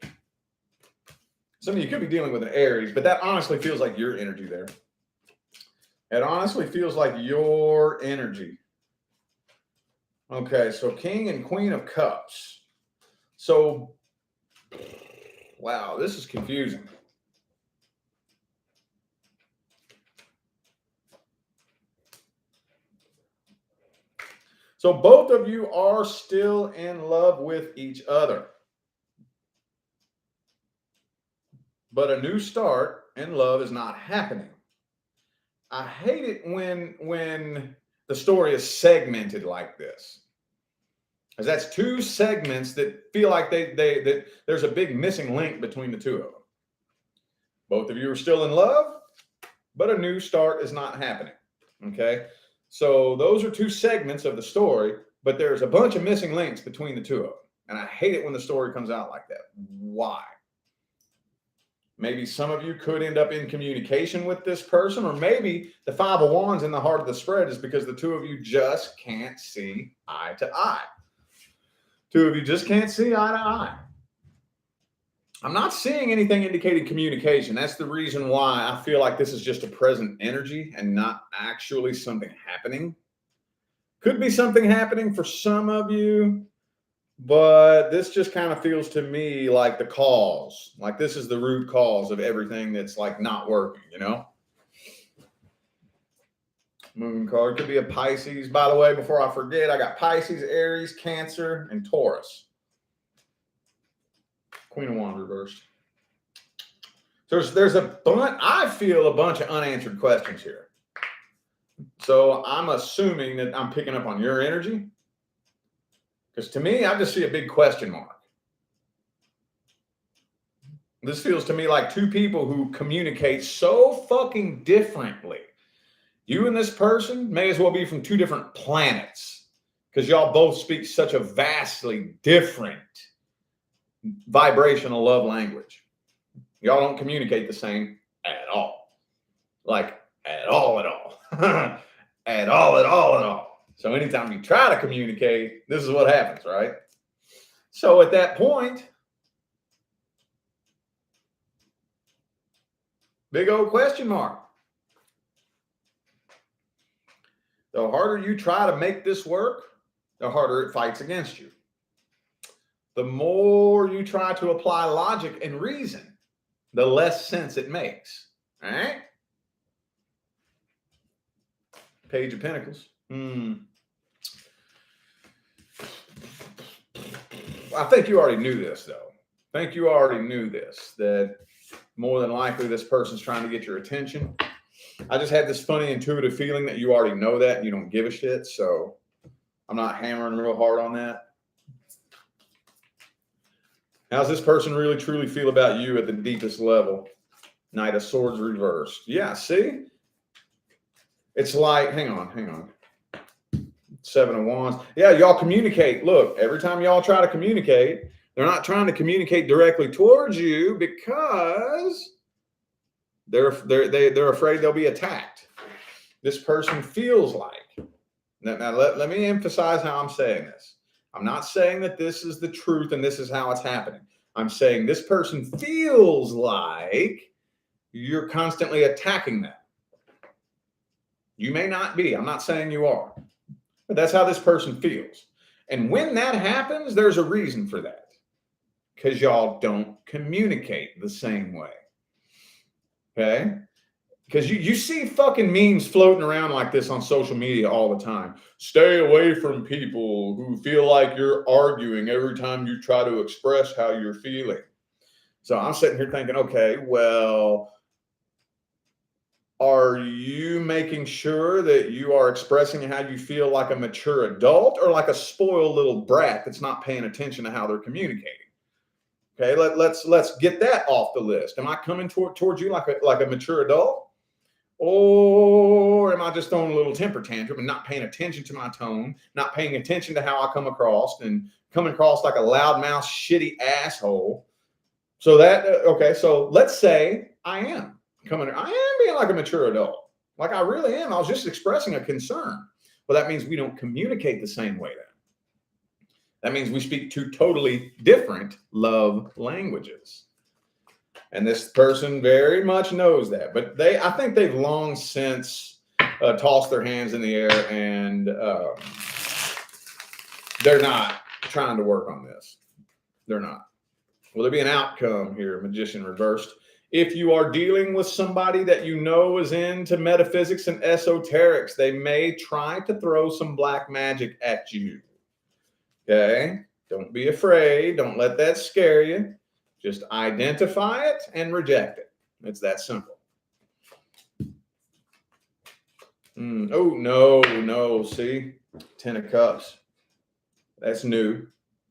Some of you could be dealing with an Aries, but that honestly feels like your energy there. It honestly feels like your energy. Okay, so King and Queen of Cups. So, wow, this is confusing. So both of you are still in love with each other. But a new start in love is not happening. I hate it when the story is segmented like this. Because that's 2 segments that feel like that there's a big missing link between the 2 of them. Both of you are still in love, but a new start is not happening. Okay? So those are 2 segments of the story, but there's a bunch of missing links between the 2 of them. And I hate it when the story comes out like that. Why? Maybe some of you could end up in communication with this person, or maybe the 5 of Wands in the heart of the spread is because the 2 of you just can't see eye to eye. 2 of you just can't see eye to eye. I'm not seeing anything indicating communication. That's the reason why I feel like this is just a present energy and not actually something happening. Could be something happening for some of you, but this just kind of feels to me like the cause. Like this is the root cause of everything that's like not working, you know? Moon card could be a Pisces. By the way, before I forget, I got Pisces, Aries, Cancer, and Taurus. Queen of Wands reversed. So there's a bunch, I feel a bunch of unanswered questions here. So I'm assuming that I'm picking up on your energy. Because to me, I just see a big question mark. This feels to me like 2 people who communicate so fucking differently. You and this person may as well be from 2 different planets. because y'all both speak such a vastly different vibrational love language. Y'all don't communicate the same at all. Like at all. At all. So anytime you try to communicate, this is what happens, right? So at that point, big old question mark. The harder you try to make this work, the harder it fights against you. The more you try to apply logic and reason, the less sense it makes. All right? Page of Pentacles. I think you already knew this, though. That more than likely this person's trying to get your attention. I just had this funny intuitive feeling that you already know that and you don't give a shit. So I'm not hammering real hard on that. How's this person really truly feel about you at the deepest level? Knight of Swords reversed. Yeah, see? It's like, hang on. Seven of Wands. Yeah, y'all communicate. Look, every time y'all try to communicate, they're not trying to communicate directly towards you because they're afraid they'll be attacked. This person feels like. Now let me emphasize how I'm saying this. I'm not saying that this is the truth and this is how it's happening. I'm saying this person feels like you're constantly attacking them. You may not be. I'm not saying you are. But that's how this person feels. And when that happens, there's a reason for that. Because y'all don't communicate the same way. Okay? Because you see fucking memes floating around like this on social media all the time. Stay away from people who feel like you're arguing every time you try to express how you're feeling. So I'm sitting here thinking, okay, well, are you making sure that you are expressing how you feel like a mature adult or like a spoiled little brat that's not paying attention to how they're communicating? Okay, let's get that off the list. Am I coming towards you like a mature adult? Or am I just throwing a little temper tantrum and not paying attention to my tone, not paying attention to how I come across and coming across like a loudmouth, shitty asshole? So okay, so let's say I am being like a mature adult. Like I really am. I was just expressing a concern. Well, that means we don't communicate the same way then. That means we speak two totally different love languages. And this person very much knows that. But I think they've long since tossed their hands in the air and they're not trying to work on this. They're not. Will there be an outcome here, Magician reversed? If you are dealing with somebody that you know is into metaphysics and esoterics, they may try to throw some black magic at you. Okay? Don't be afraid. Don't let that scare you. Just identify it and reject it. It's that simple. Oh, no. See? 10 of Cups. That's new.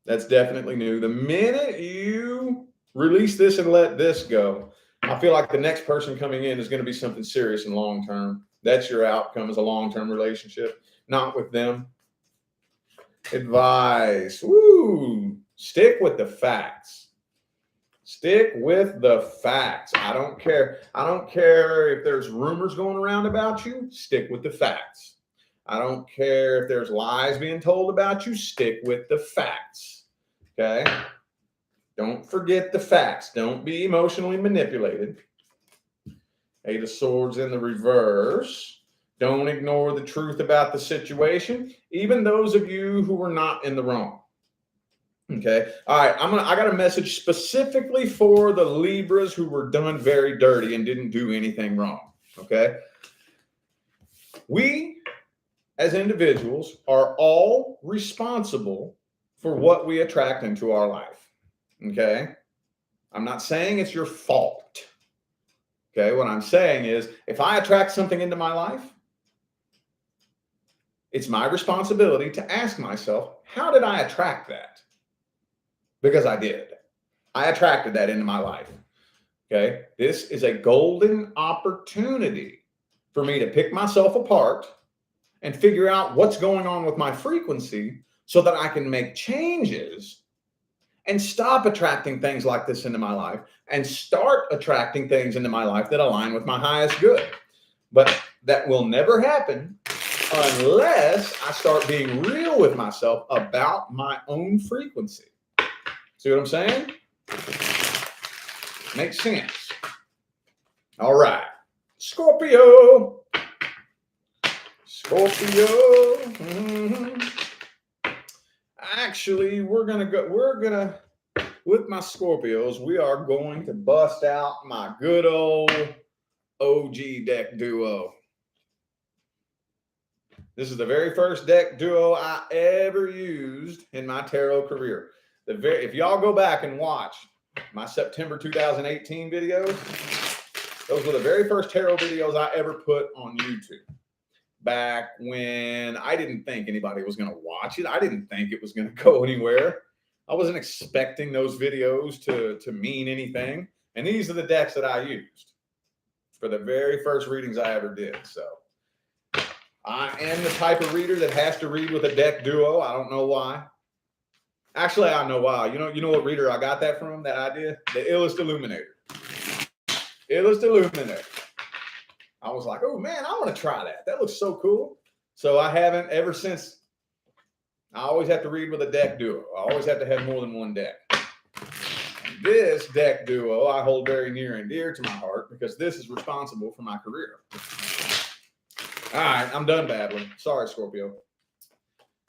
That's definitely new. The minute you release this and let this go, I feel like the next person coming in is going to be something serious and long-term. That's your outcome as a long-term relationship, not with them. Advice. Woo! Stick with the facts. Stick with the facts. I don't care. I don't care if there's rumors going around about you. Stick with the facts. I don't care if there's lies being told about you. Stick with the facts. Okay? Don't forget the facts. Don't be emotionally manipulated. Eight of Swords in the reverse. Don't ignore the truth about the situation, even those of you who were not in the wrong. Okay. All right. I got a message specifically for the Libras who were done very dirty and didn't do anything wrong. Okay. We, as individuals, are all responsible for what we attract into our life. Okay. I'm not saying it's your fault. Okay. What I'm saying is if I attract something into my life, it's my responsibility to ask myself, how did I attract that? Because I did. I attracted that into my life. Okay. This is a golden opportunity for me to pick myself apart and figure out what's going on with my frequency so that I can make changes and stop attracting things like this into my life and start attracting things into my life that align with my highest good. But that will never happen unless I start being real with myself about my own frequency. See what I'm saying? Makes sense. All right. Scorpio. Actually, with my Scorpios, we are going to bust out my good old OG deck duo. This is the very first deck duo I ever used in my tarot career. If y'all go back and watch my September 2018 videos, those were the very first tarot videos I ever put on YouTube. Back when I didn't think anybody was going to watch it. I didn't think it was going to go anywhere. I wasn't expecting those videos to mean anything. And these are the decks that I used for the very first readings I ever did. So I am the type of reader that has to read with a deck duo. I don't know why. Actually, I know why. You know what reader I got that from, that idea? The Illust Illuminator. Illust Illuminator. I was like, oh man, I want to try that. That looks so cool. So I haven't ever since. I always have to read with a deck duo. I always have to have more than one deck. And this deck duo I hold very near and dear to my heart because this is responsible for my career. All right, I'm done babbling. Sorry, Scorpio.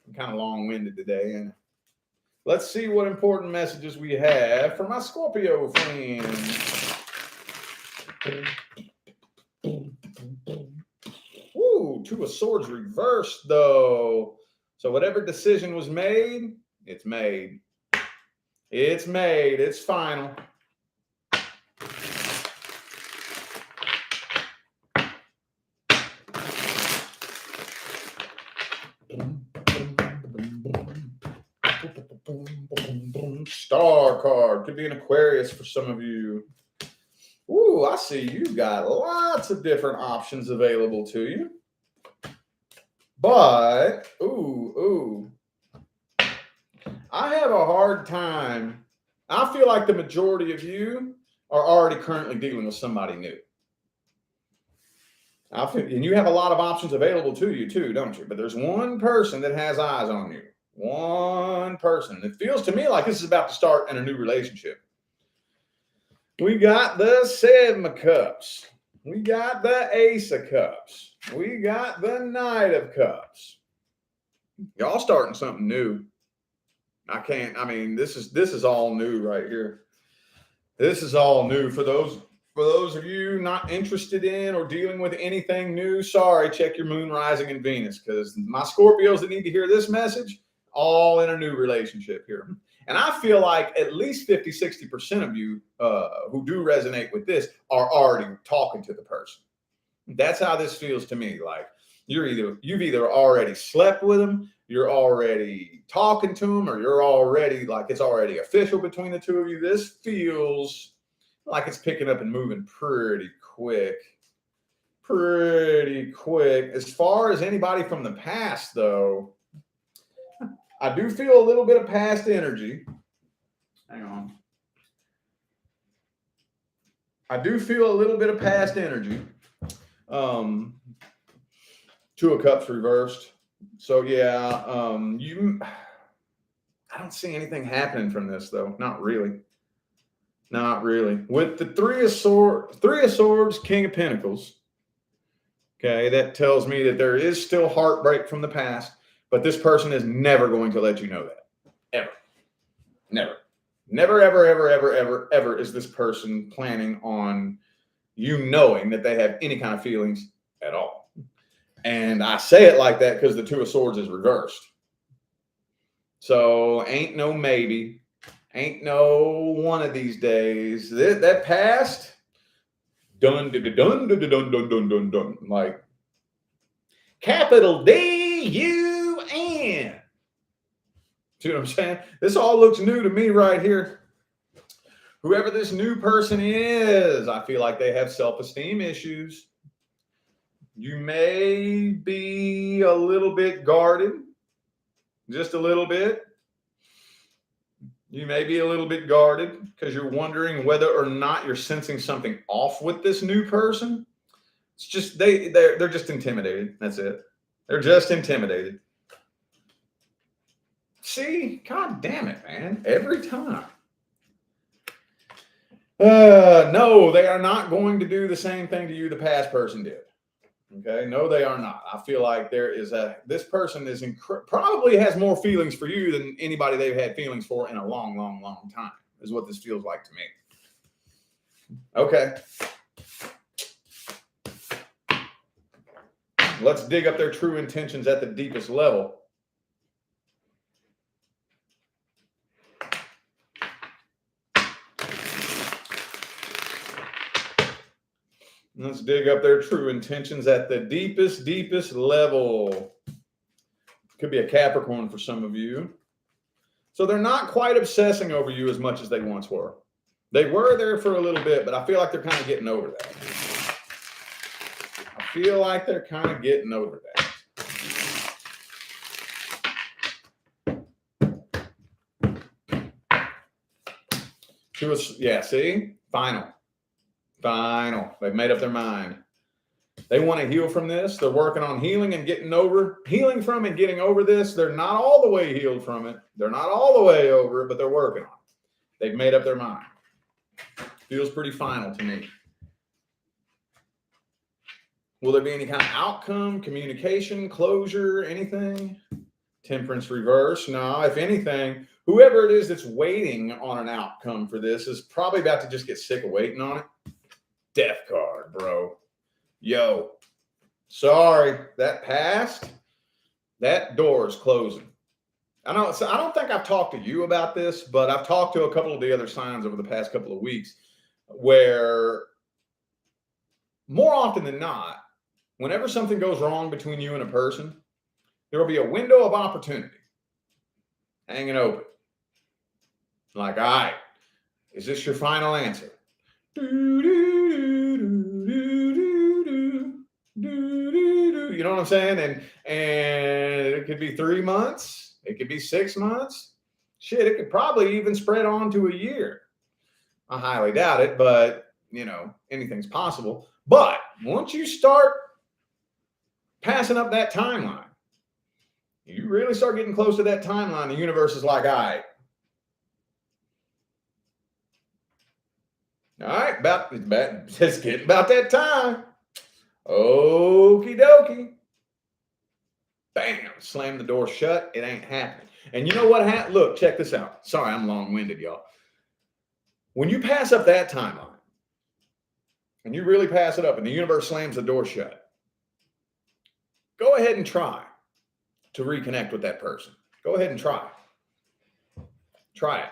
I'm kind of long-winded today. And let's see what important messages we have for my Scorpio friends. Ooh, Two of Swords reversed, though. So whatever decision was made, it's made. It's made. It's final. Star card. Could be an Aquarius for some of you. Ooh, I see you got lots of different options available to you. But, I have a hard time. I feel like the majority of you are already currently dealing with somebody new. And you have a lot of options available to you too, don't you? But there's one person that has eyes on you. One person. It feels to me like this is about to start in a new relationship. We got the Seven of Cups. We got the Ace of Cups. We got the Knight of Cups. Y'all starting something new. This is all new right here. This is all new for those of you not interested in or dealing with anything new. Sorry, check your moon, rising, and Venus, because my Scorpios that need to hear this message, all in a new relationship here. And I feel like at least 50-60% of you who do resonate with this are already talking to the person. That's how this feels to me. Like you've either already slept with them, you're already talking to them, or you're already like it's already official between the two of you. This feels like it's picking up and moving pretty quick. Pretty quick. As far as anybody from the past, though, I do feel a little bit of past energy. Hang on. I do feel a little bit of past energy. Two of Cups reversed. So yeah, I don't see anything happening from this though. Not really. Not really. With the Three of Swords, King of Pentacles. Okay, that tells me that there is still heartbreak from the past. But this person is never going to let you know that. Ever. Never. Never, ever, ever, ever, ever, ever is this person planning on you knowing that they have any kind of feelings at all. And I say it like that because the Two of Swords is reversed. So ain't no maybe. Ain't no one of these days. That past, dun, dun, dun, dun, dun, dun, dun, dun, dun. Like, capital D-U-N. See what I'm saying? This all looks new to me right here. Whoever this new person is, I feel like they have self-esteem issues. You may be a little bit guarded, just a little bit. You may be a little bit guarded because you're wondering whether or not you're sensing something off with this new person. It's just they're just intimidated. That's it. They're just intimidated. See, God damn it, man. Every time. No, they are not going to do the same thing to you the past person did. Okay, no, they are not. I feel like this person is probably has more feelings for you than anybody they've had feelings for in a long, long, long time, is what this feels like to me. Okay. Let's dig up their true intentions at the deepest level. Let's dig up their true intentions at the deepest level. Could be a Capricorn for some of you. So they're not quite obsessing over you as much as they once were. They were there for a little bit, but I feel like they're kind of getting over that. I feel like they're kind of getting over that. Yeah, see? Final. They've made up their mind. They want to heal from this. They're working on healing from and getting over this. They're not all the way healed from it. They're not all the way over it, but they're working on it. They've made up their mind. Feels pretty final to me. Will there be any kind of outcome, communication, closure, anything? Temperance reverse. No, if anything, whoever it is that's waiting on an outcome for this is probably about to just get sick of waiting on it. Death card, bro. Yo, sorry, that passed. That door is closing. I don't think I've talked to you about this, but I've talked to a couple of the other signs over the past couple of weeks where more often than not, whenever something goes wrong between you and a person, there will be a window of opportunity hanging open. Like, all right, is this your final answer? You know what I'm saying? And it could be 3 months. It could be 6 months. Shit, it could probably even spread on to a year. I highly doubt it, but, anything's possible. But once you start passing up that timeline, you really start getting close to that timeline, the universe is like, all right, it's getting about that time. Okie dokie. Bam, slam the door shut. It ain't happening. And you know what happened? Look, check this out. Sorry, I'm long-winded, y'all. When you pass up that timeline, and you really pass it up, and the universe slams the door shut, go ahead and try to reconnect with that person. Go ahead and try. Try it.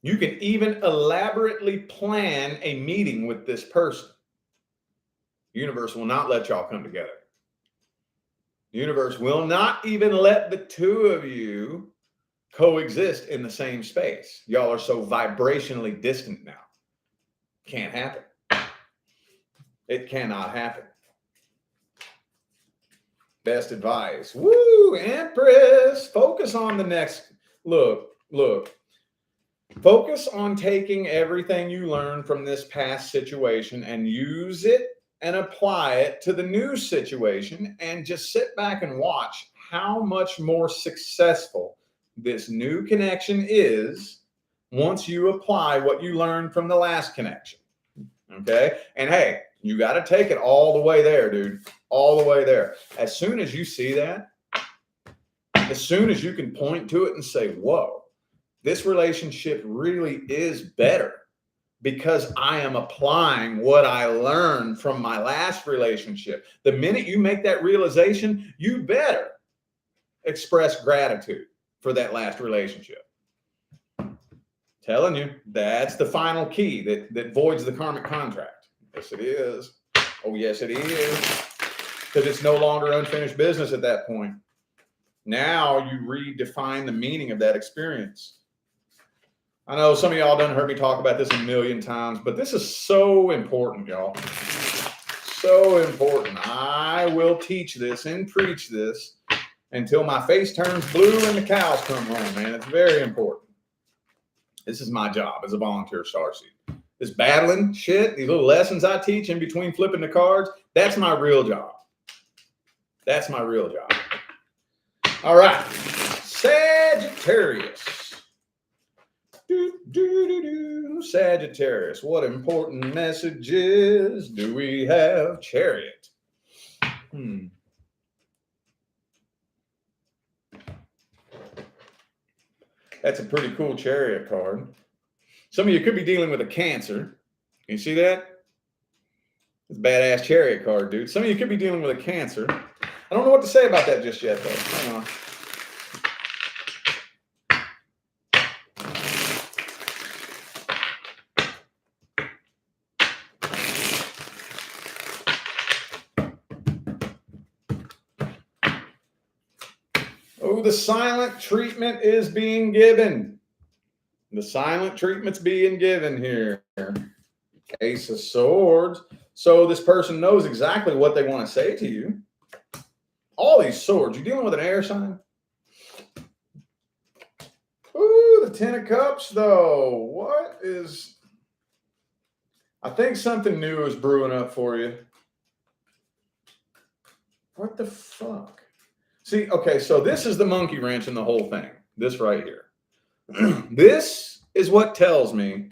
You can even elaborately plan a meeting with this person. The universe will not let y'all come together. The universe will not even let the two of you coexist in the same space. Y'all are so vibrationally distant now. Can't happen. It cannot happen. Best advice. Woo, Empress. Focus on the next. Look. Focus on taking everything you learned from this past situation and use it and apply it to the new situation, and just sit back and watch how much more successful this new connection is once you apply what you learned from the last connection. Okay? And hey, you got to take it all the way there, dude. All the way there. As soon as you see that, as soon as you can point to it and say, whoa, this relationship really is better because I am applying what I learned from my last relationship. The minute you make that realization, you better express gratitude for that last relationship. Telling you, that's the final key that voids the karmic contract. Yes, it is. Oh, yes, it is. Because it's no longer unfinished business at that point. Now you redefine the meaning of that experience. I know some of y'all done heard me talk about this a million times, but this is so important, y'all. so important. I will teach this and preach this until my face turns blue and the cows come home, man. It's very important. This is my job as a volunteer starseed. This battling shit, these little lessons I teach in between flipping the cards, that's my real job. That's my real job. All right. Sagittarius. Sagittarius. What important messages do we have? Chariot. That's a pretty cool Chariot card. Some of you could be dealing with a Cancer. Can you see that? It's a badass Chariot card, dude. Some of you could be dealing with a Cancer. I don't know what to say about that just yet, though. Hang on. Oh, the silent treatment is being given. The silent treatment's being given here. Ace of Swords. So this person knows exactly what they want to say to you. All these swords. You're dealing with an air sign? Ooh, the Ten of Cups, though. What is... I think something new is brewing up for you. What the fuck? See, okay, so this is the monkey wrench in the whole thing. This right here. This is what tells me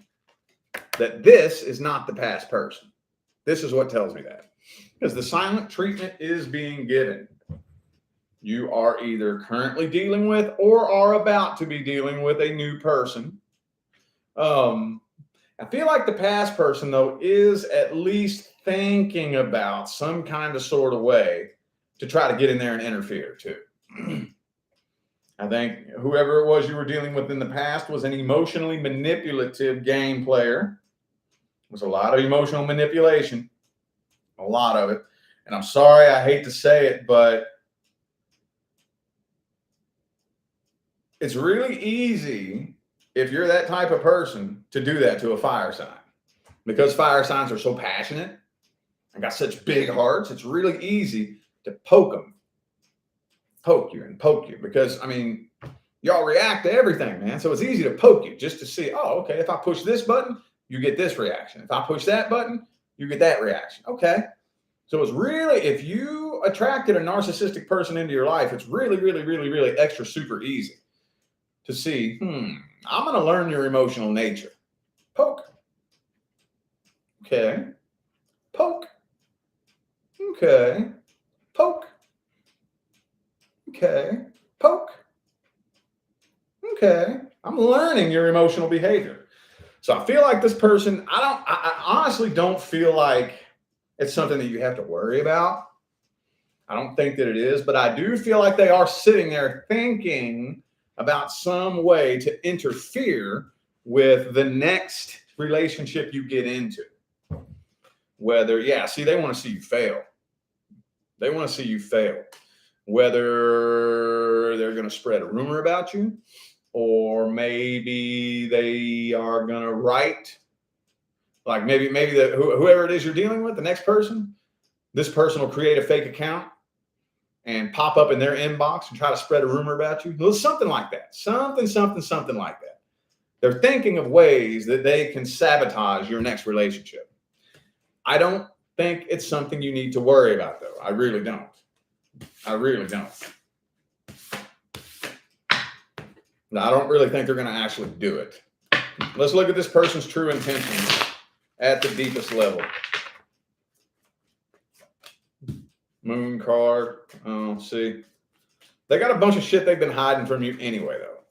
that this is not the past person. This is what tells me that. Because the silent treatment is being given. You are either currently dealing with or are about to be dealing with a new person. I feel like the past person, though, is at least thinking about some kind of sort of way to try to get in there and interfere, too. I think whoever it was you were dealing with in the past was an emotionally manipulative game player. There was a lot of emotional manipulation. A lot of it. And I'm sorry, I hate to say it, but it's really easy, if you're that type of person, to do that to a fire sign. Because fire signs are so passionate and got such big hearts, it's really easy to poke them. Poke you and poke you. Because, I mean, y'all react to everything, man. So it's easy to poke you just to see, oh, okay, if I push this button, you get this reaction. If I push that button, you get that reaction. Okay. So it's really, if you attracted a narcissistic person into your life, it's really, really, really, really extra super easy to see, I'm going to learn your emotional nature. Poke. Okay. Poke. Okay. Poke. Okay. Poke. Okay. I'm learning your emotional behavior. So I feel like this person, I honestly don't feel like it's something that you have to worry about. I don't think that it is, but I do feel like they are sitting there thinking about some way to interfere with the next relationship you get into. Whether, see, they want to see you fail. They want to see you fail. Whether they're going to spread a rumor about you, or maybe they are going to write, like maybe whoever it is you're dealing with, the next person, this person will create a fake account and pop up in their inbox and try to spread a rumor about you. Well, something like that. Something like that. They're thinking of ways that they can sabotage your next relationship. I don't think it's something you need to worry about, though. I really don't. I really don't. Now, I don't really think they're going to actually do it. Let's look at this person's true intentions at the deepest level. Moon card. Oh, see. They got a bunch of shit they've been hiding from you anyway, though.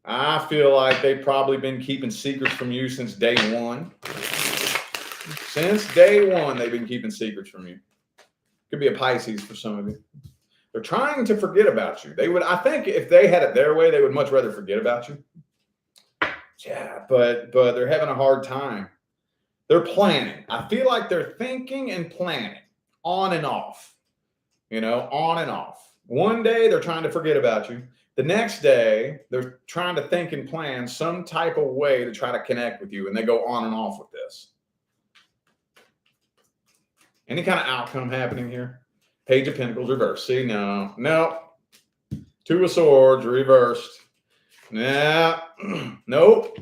I feel like they've probably been keeping secrets from you since day one. Since day one, they've been keeping secrets from you. Could be a Pisces for some of you. They're trying to forget about you. They would, I think if they had it their way, they would much rather forget about you. Yeah, but they're having a hard time. They're planning. I feel like they're thinking and planning on and off. On and off. One day they're trying to forget about you. The next day they're trying to think and plan some type of way to try to connect with you, and they go on and off with this. Any kind of outcome happening here? Page of Pentacles reversed. See, no. Two of Swords reversed. Nope.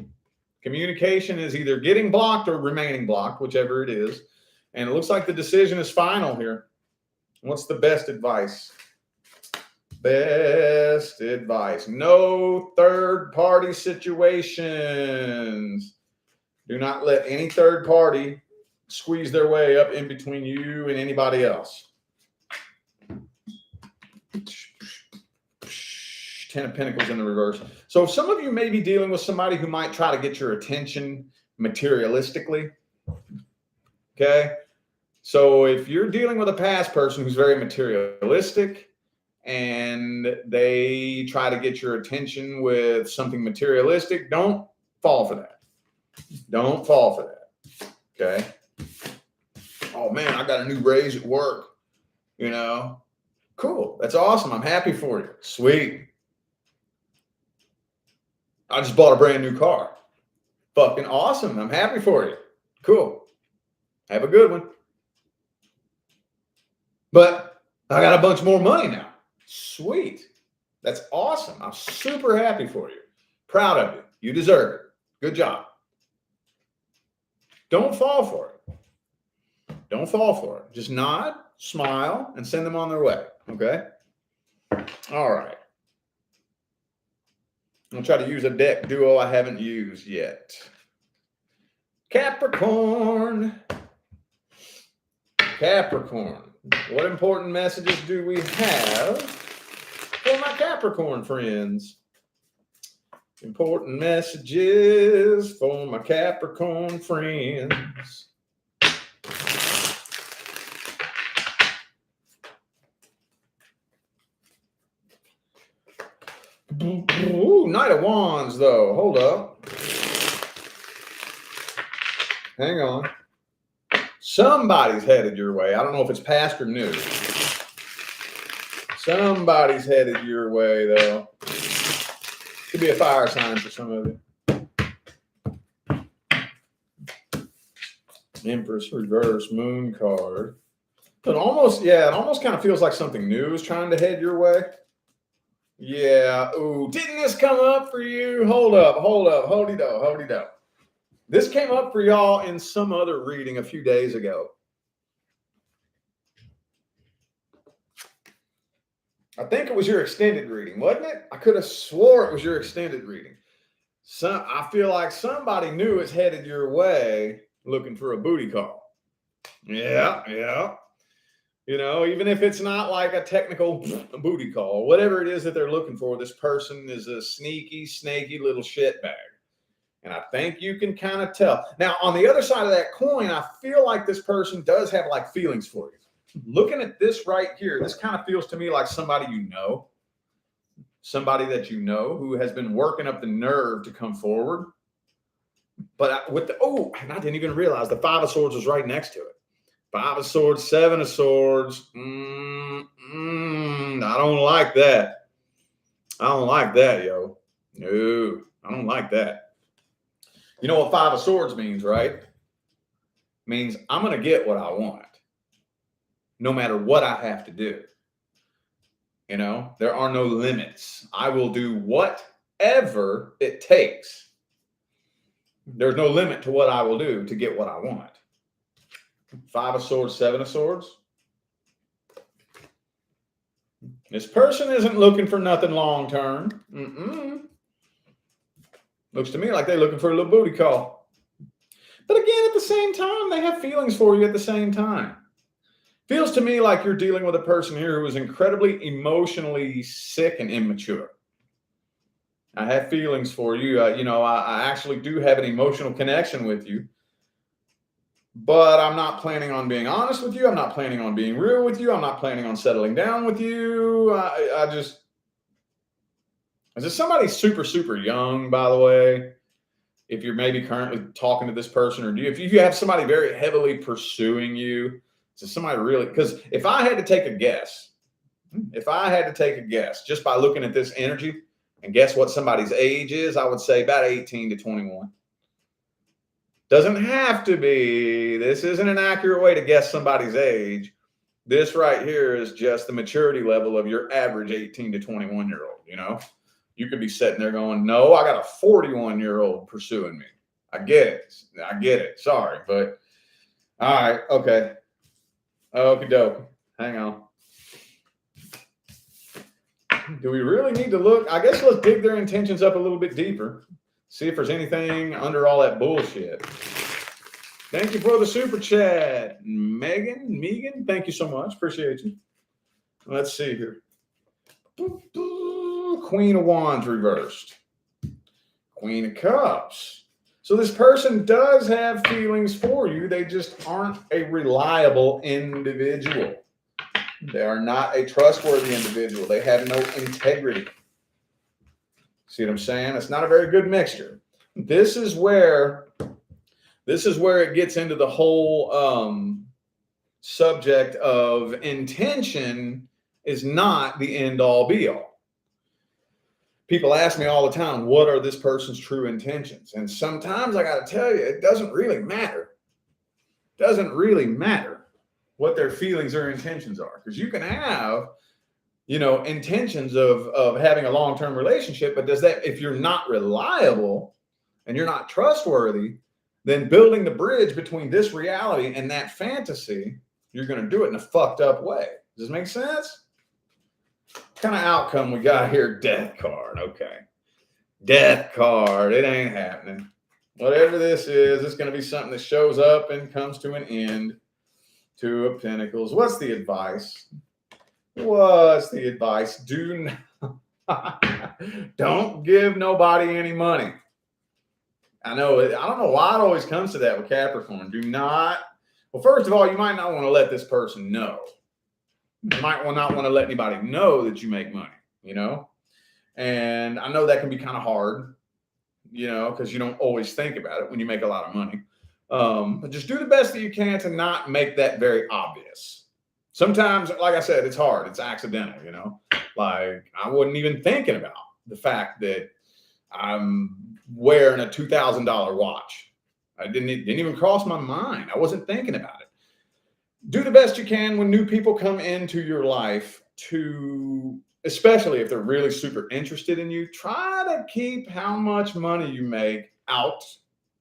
Communication is either getting blocked or remaining blocked, whichever it is. And it looks like the decision is final here. What's the best advice? Best advice. No third-party situations. Do not let any third party squeeze their way up in between you and anybody else. Ten of Pentacles in the reverse. So some of you may be dealing with somebody who might try to get your attention materialistically. Okay. So if you're dealing with a past person who's very materialistic and they try to get your attention with something materialistic, don't fall for that. Don't fall for that. Okay. Oh man, I got a new raise at work. You know, cool. That's awesome. I'm happy for you. Sweet. I just bought a brand new car. Fucking awesome. I'm happy for you. Cool. Have a good one. But I got a bunch more money now. Sweet. That's awesome. I'm super happy for you. Proud of you. You deserve it. Good job. Don't fall for it. Don't fall for it. Just nod, smile, and send them on their way. Okay? All right. I'll try to use a deck duo I haven't used yet. Capricorn. Capricorn. What important messages do we have for my Capricorn friends? Important messages for my Capricorn friends. Ooh, Knight of Wands, though. Hold up. Hang on. Somebody's headed your way. I don't know if it's past or new. Somebody's headed your way, though. Could be a fire sign for some of you. Empress reverse, Moon card. But almost, yeah, it almost kind of feels like something new is trying to head your way. Yeah. Ooh, didn't this come up for you? Hold up. Holdy-do. This came up for y'all in some other reading a few days ago. I think it was your extended reading, wasn't it? I could have swore it was your extended reading. I feel like somebody new is headed your way looking for a booty call. Yeah. You know, even if it's not like a technical booty call, whatever it is that they're looking for, this person is a sneaky, snaky little shitbag. And I think you can kind of tell. Now, on the other side of that coin, I feel like this person does have like feelings for you. Looking at this right here, this kind of feels to me like somebody you know. Somebody that you know who has been working up the nerve to come forward. But with the, and I didn't even realize the Five of Swords was right next to it. Five of Swords, Seven of Swords. I don't like that. I don't like that, yo. No, I don't like that. You know what Five of Swords means, right? Means I'm going to get what I want, no matter what I have to do. You know, there are no limits. I will do whatever it takes. There's no limit to what I will do to get what I want. Five of Swords, Seven of Swords. This person isn't looking for nothing long term. Looks to me like they're looking for a little booty call. But again, at the same time, they have feelings for you at the same time. Feels to me like you're dealing with a person here who is incredibly emotionally sick and immature. I have feelings for you. I actually do have an emotional connection with you. But I'm not planning on being honest with you. I'm not planning on being real with you. I'm not planning on settling down with you. Is this somebody super, super young, by the way? If you're maybe currently talking to this person, or if you have somebody very heavily pursuing you, is this somebody really? Because if I had to take a guess, just by looking at this energy and guess what somebody's age is, I would say about 18 to 21. Doesn't have to be. This isn't an accurate way to guess somebody's age. This right here is just the maturity level of your average 18 to 21-year-old, you know? You could be sitting there going, no, I got a 41-year-old pursuing me. I get it. I get it. Sorry, but all right. Okay. Okie doke. Hang on. Do we really need to look? I guess let's dig their intentions up a little bit deeper. See if there's anything under all that bullshit. Thank you for the super chat. Megan, thank you so much. Appreciate you. Let's see here. Queen of Wands reversed. Queen of Cups. So this person does have feelings for you. They just aren't a reliable individual. They are not a trustworthy individual. They have no integrity. See what I'm saying? It's not a very good mixture. This is where it gets into the whole subject of intention is not the end all be all. People ask me all the time, what are this person's true intentions? And sometimes I got to tell you, it doesn't really matter. It doesn't really matter what their feelings or intentions are. Because you can have, intentions of having a long-term relationship, but if you're not reliable and you're not trustworthy, then building the bridge between this reality and that fantasy, you're going to do it in a fucked up way. Does this make sense? What kind of outcome we got here? Death card. Okay. Death card. It ain't happening. Whatever this is, it's going to be something that shows up and comes to an end. Two of Pentacles. What's the advice? What's the advice? Don't give nobody any money. I don't know why it always comes to that with Capricorn. Well, first of all, you might not want to let this person know. You might not want to let anybody know that you make money, And I know that can be kind of hard, because you don't always think about it when you make a lot of money. But just do the best that you can to not make that very obvious. Sometimes, like I said, it's hard. It's accidental, Like I wasn't even thinking about the fact that I'm wearing a $2,000 watch. It didn't even cross my mind. I wasn't thinking about it. Do the best you can when new people come into your life especially if they're really super interested in you, try to keep how much money you make out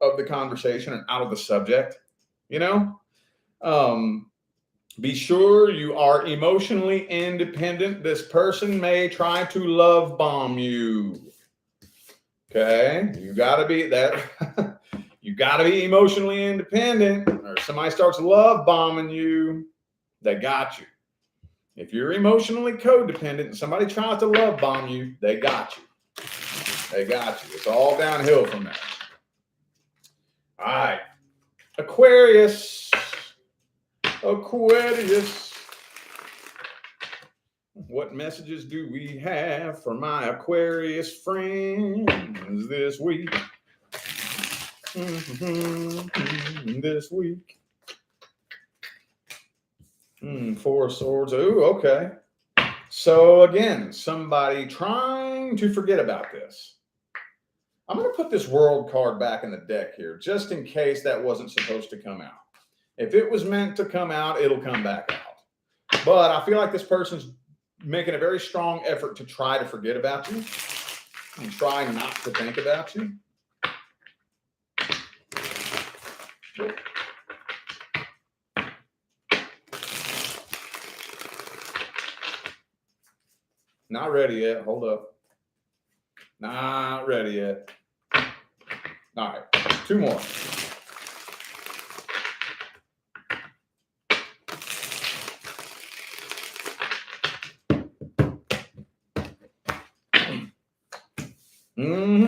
of the conversation and out of the subject, Be sure you are emotionally independent. This person may try to love bomb you. Okay, you got to be that. You got to be emotionally independent, or somebody starts love bombing you, they got you. If you're emotionally codependent and somebody tries to love bomb you, they got you. They got you. It's all downhill from there. All right, Aquarius. What messages do we have for my Aquarius friends this week? This week. Four of Swords. Oh, okay. So again, somebody trying to forget about this. I'm going to put this World card back in the deck here, just in case that wasn't supposed to come out. If it was meant to come out, it'll come back out. But I feel like this person's making a very strong effort to try to forget about you and try not to think about you. Not ready yet. Hold up. Not ready yet. All right. Two more.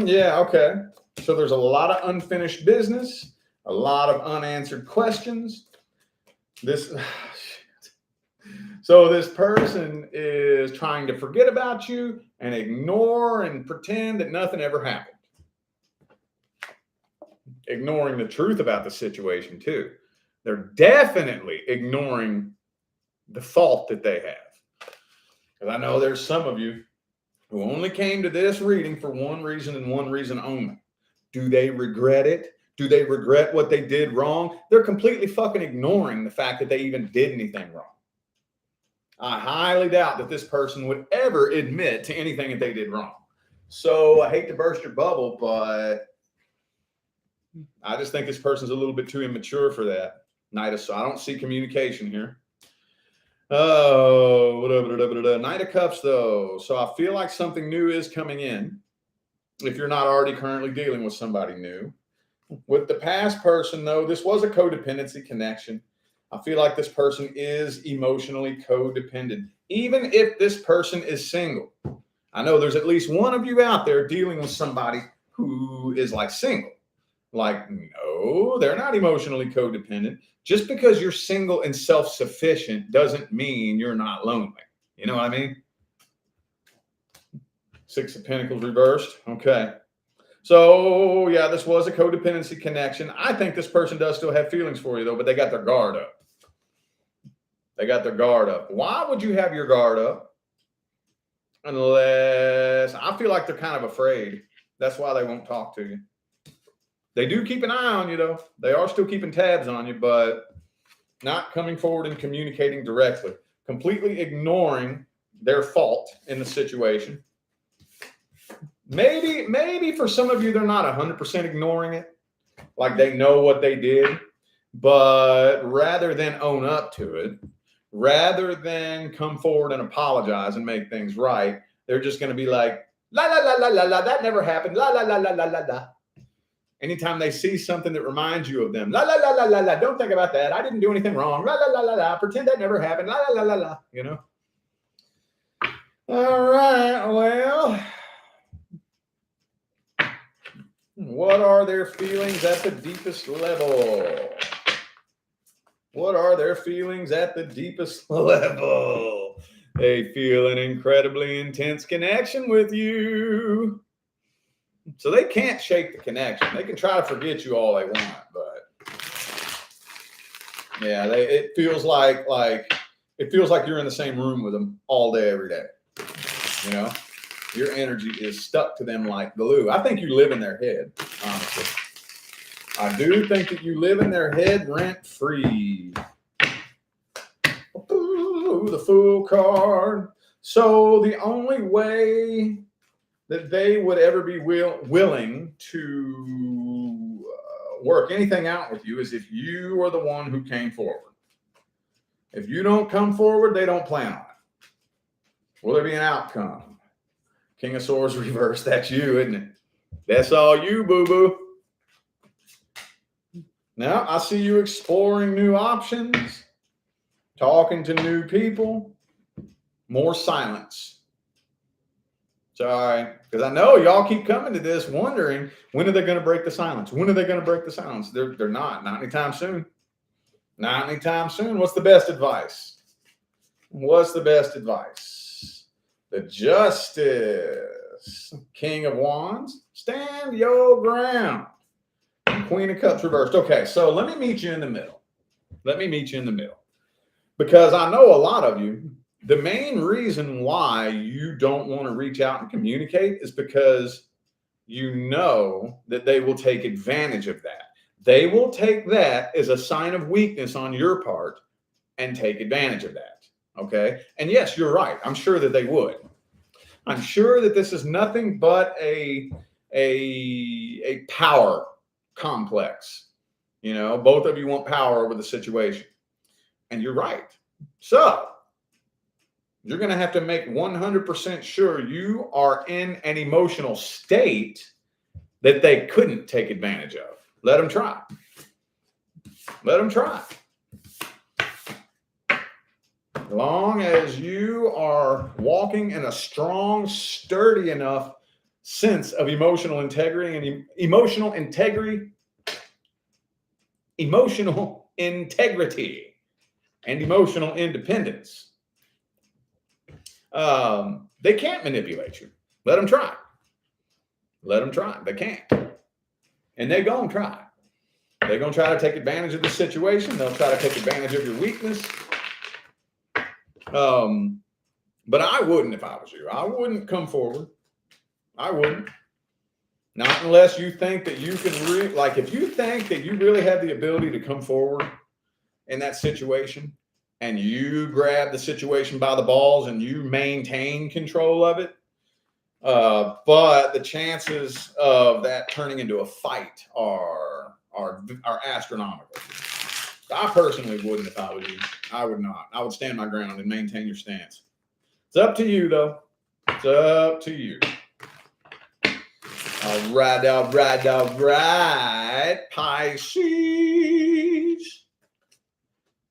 Yeah, okay. So there's a lot of unfinished business, a lot of unanswered questions. So this person is trying to forget about you and ignore and pretend that nothing ever happened. Ignoring the truth about the situation too. They're definitely ignoring the fault that they have. Because I know there's some of you who only came to this reading for one reason and one reason only. Do they regret it? Do they regret what they did wrong? They're completely fucking ignoring the fact that they even did anything wrong. I highly doubt that this person would ever admit to anything that they did wrong. So I hate to burst your bubble, but I just think this person's a little bit too immature for that. So I don't see communication here. Oh, Knight of Cups, though. So I feel like something new is coming in if you're not already currently dealing with somebody new. With the past person, though, this was a codependency connection. I feel like this person is emotionally codependent, even if this person is single. I know there's at least one of you out there dealing with somebody who is like single. Like, no, they're not emotionally codependent. Just because you're single and self-sufficient doesn't mean you're not lonely. You know what I mean? Six of Pentacles reversed. Okay. So, yeah, this was a codependency connection. I think this person does still have feelings for you, though, but they got their guard up. They got their guard up. Why would you have your guard up? Unless, I feel like they're kind of afraid. That's why they won't talk to you. They do keep an eye on you, though. They are still keeping tabs on you, but not coming forward and communicating directly. Completely ignoring their fault in the situation. Maybe for some of you, they're not 100% ignoring it. Like they know what they did. But rather than own up to it, rather than come forward and apologize and make things right, they're just going to be like, la, la, la, la, la, la, that never happened. La, la, la, la, la, la, la. Anytime they see something that reminds you of them, la, la, la, la, la, la, don't think about that. I didn't do anything wrong. La, la, la, la, la, pretend that never happened. La, la, la, la, la, you know? All right, well, what are their feelings at the deepest level? What are their feelings at the deepest level? They feel an incredibly intense connection with you. So they can't shake the connection. They can try to forget you all they want, but yeah, it feels like you're in the same room with them all day, every day. You know, your energy is stuck to them like glue. I think you live in their head, honestly. I do think that you live in their head rent free. Ooh, the Fool card. So the only way that they would ever be willing to work anything out with you is if you are the one who came forward. If you don't come forward, they don't plan on it. Will there be an outcome? King of Swords reversed. That's you, isn't it? That's all you, boo-boo. Now, I see you exploring new options, talking to new people, more silence. Sorry, because I know y'all keep coming to this wondering, when are they going to break the silence? When are they going to break the silence? They're not anytime soon. Not anytime soon. What's the best advice? What's the best advice? The Justice, King of Wands, stand your ground. Queen of Cups reversed. Okay, so let me meet you in the middle. Let me meet you in the middle. Because I know a lot of you, the main reason why you don't want to reach out and communicate is because you know that they will take advantage of that. They will take that as a sign of weakness on your part and take advantage of that. Okay? And yes, you're right. I'm sure that they would. I'm sure that this is nothing but a power complex. You know, both of you want power over the situation. And you're right. So you're going to have to make 100% sure you are in an emotional state that they couldn't take advantage of. Let them try. Let them try. As long as you are walking in a strong, sturdy enough sense of emotional integrity and emotional integrity and emotional independence, they can't manipulate you. Let them try. Let them try. They can't. And they're going to try. They're going to try to take advantage of the situation. They'll try to take advantage of your weakness. But I wouldn't if I was you. I wouldn't come forward. I wouldn't. Not unless you think that you can like if you think that you really have the ability to come forward in that situation and you grab the situation by the balls and you maintain control of it. But the chances of that turning into a fight are astronomical. I personally wouldn't if I was you. I would not. I would stand my ground and maintain your stance. It's up to you, though. It's up to you. All right, all right, all right. Pisces.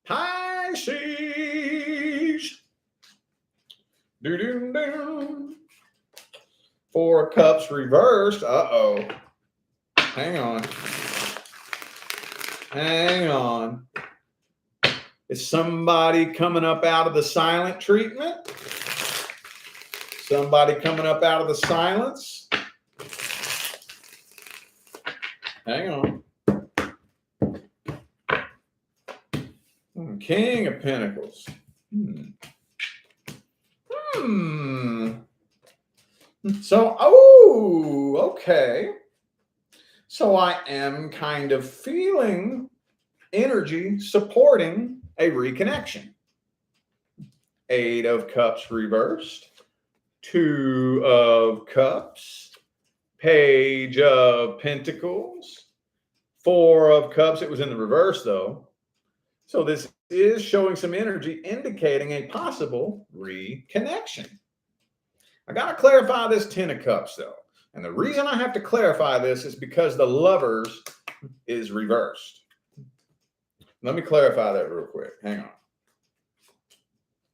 Pisces. Do-do-do. 4 of Cups reversed. Uh-oh. Hang on. Hang on. Is somebody coming up out of the silent treatment? Somebody coming up out of the silence? Hang on. King of Pentacles. So, okay. So I am kind of feeling energy supporting a reconnection. 8 of Cups reversed. 2 of Cups. Page of Pentacles. 4 of Cups. It was in the reverse, though. So this is showing some energy indicating a possible reconnection. I got to clarify this 10 of Cups, though. And the reason I have to clarify this is because the Lovers is reversed. Let me clarify that real quick. Hang on.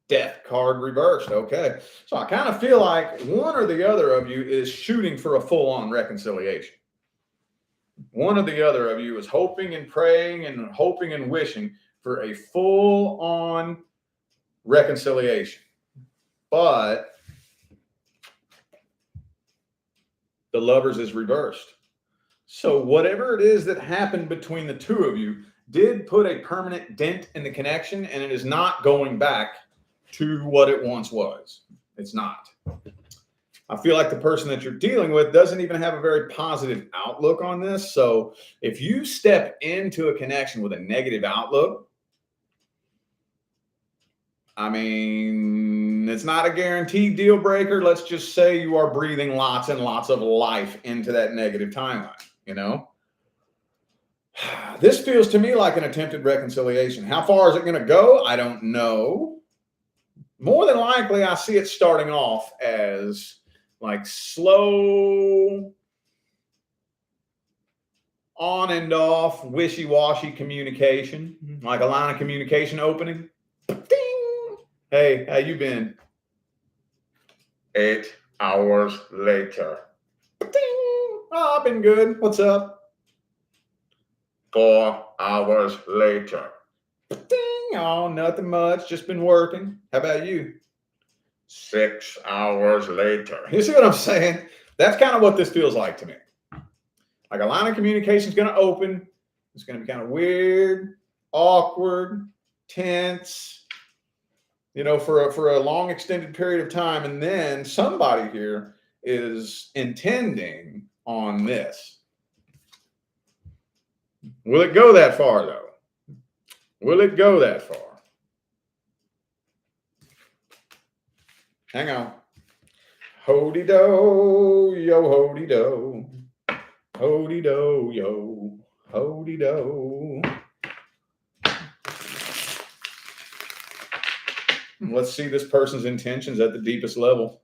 Death card reversed. Okay. So I kind of feel like one or the other of you is shooting for a full-on reconciliation. One or the other of you is hoping and praying and hoping and wishing for a full-on reconciliation. But the Lovers is reversed. So whatever it is that happened between the two of you did put a permanent dent in the connection, and it is not going back to what it once was. It's not. I feel like the person that you're dealing with doesn't even have a very positive outlook on this. So if you step into a connection with a negative outlook, I mean, it's not a guaranteed deal breaker. Let's just say you are breathing lots and lots of life into that negative timeline, you know? This feels to me like an attempted reconciliation. How far is it going to go? I don't know. More than likely, I see it starting off as like slow, on and off, wishy-washy communication, like a line of communication opening. Ding! Hey, how you been? 8 hours later. Ding! Oh, I've been good. What's up? 4 hours later. Ding! Oh, nothing much. Just been working. How about you? 6 hours later. You see what I'm saying? That's kind of what this feels like to me. Like a line of communication is going to open. It's going to be kind of weird, awkward, tense, you know, for a long extended period of time. And then somebody here is intending on this. Will it go that far, though? Will it go that far? Hang on. Ho-de-do, yo, ho-de-do. Ho-de-do, yo, ho-de-do. Let's see this person's intentions at the deepest level.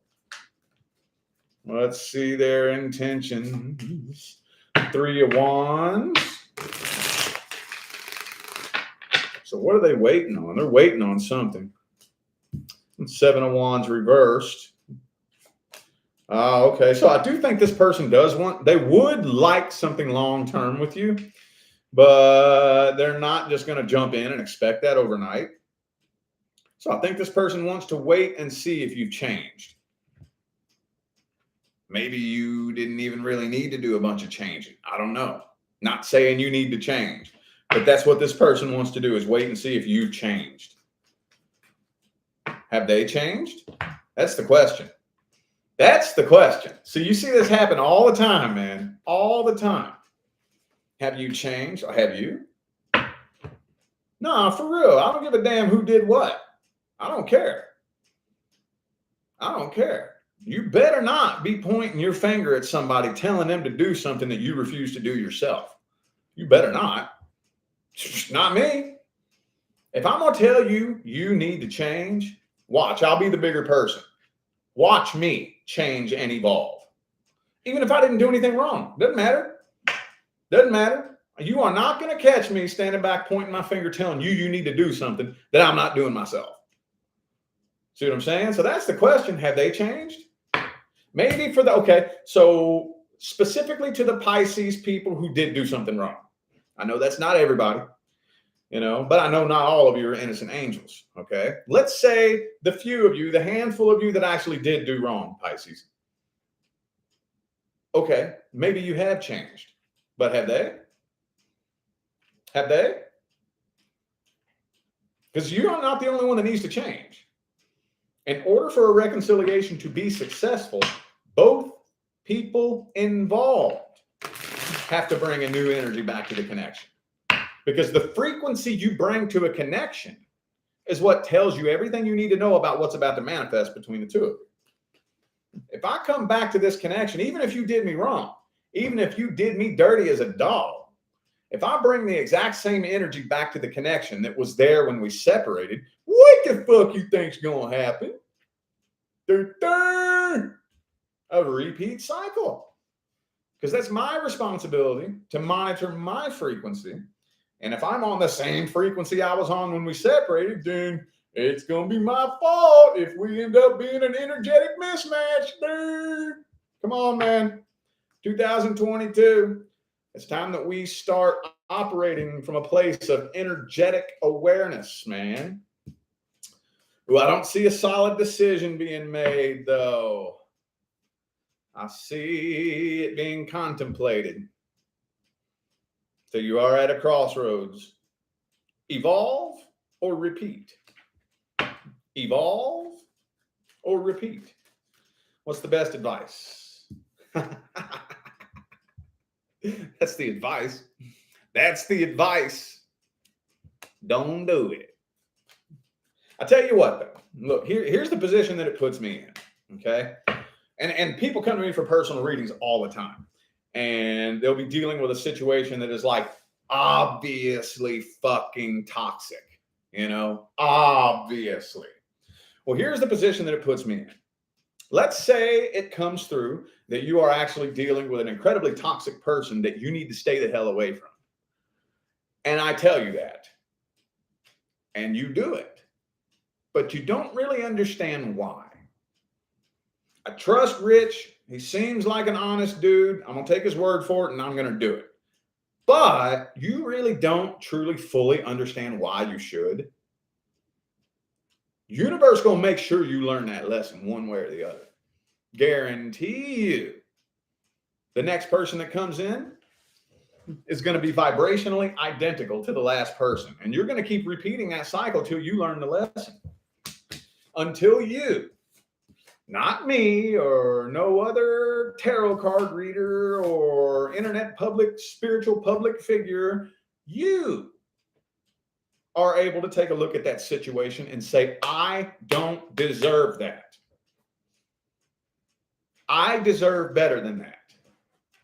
Let's see their intentions. 3 of Wands. So what are they waiting on? They're waiting on something. 7 of Wands reversed. Okay. So I do think this person they would like something long-term with you, but they're not just going to jump in and expect that overnight. So I think this person wants to wait and see if you've changed. Maybe you didn't even really need to do a bunch of changing. I don't know. Not saying you need to change, but that's what this person wants to do, is wait and see if you've changed. Have they changed? That's the question. That's the question. So you see this happen all the time, man. All the time. Have you changed? Have you? No, for real. I don't give a damn who did what. I don't care. I don't care. You better not be pointing your finger at somebody telling them to do something that you refuse to do yourself. You better not. Not me. If I'm going to tell you you need to change, watch. I'll be the bigger person. Watch me change and evolve. Even if I didn't do anything wrong. Doesn't matter. Doesn't matter. You are not going to catch me standing back, pointing my finger, telling you you need to do something that I'm not doing myself. See what I'm saying? So that's the question. Have they changed? Maybe for the, okay. So specifically to the Pisces people who did do something wrong. I know that's not everybody, you know, but I know not all of you are innocent angels. Okay. Let's say the few of you, the handful of you that actually did do wrong, Pisces. Okay. Maybe you have changed, but have they? Have they? Because you're not the only one that needs to change. In order for a reconciliation to be successful, both people involved have to bring a new energy back to the connection. Because the frequency you bring to a connection is what tells you everything you need to know about what's about to manifest between the two of you. If I come back to this connection, even if you did me wrong, even if you did me dirty as a dog, if I bring the exact same energy back to the connection that was there when we separated, what the fuck you think's gonna happen? A repeat cycle. Because that's my responsibility to monitor my frequency. And if I'm on the same frequency I was on when we separated, then it's gonna be my fault if we end up being an energetic mismatch, dude. Come on, man. 2022. It's time that we start operating from a place of energetic awareness, man. Well, I don't see a solid decision being made, though. I see it being contemplated. So you are at a crossroads. Evolve or repeat? Evolve or repeat? What's the best advice? That's the advice. That's the advice. Don't do it. I tell you what, though. Look, here's the position that it puts me in. Okay. And people come to me for personal readings all the time. And they'll be dealing with a situation that is like obviously fucking toxic. You know, obviously. Well, here's the position that it puts me in. Let's say it comes through that you are actually dealing with an incredibly toxic person that you need to stay the hell away from. And I tell you that. And you do it. But you don't really understand why. I trust Rich. He seems like an honest dude. I'm going to take his word for it and I'm going to do it. But you really don't truly fully understand why you should. Universe going to make sure you learn that lesson one way or the other. Guarantee you. The next person that comes in is going to be vibrationally identical to the last person. And you're going to keep repeating that cycle till you learn the lesson. Until you, not me or no other tarot card reader or internet public, spiritual public figure, you are able to take a look at that situation and say, I don't deserve that. I deserve better than that.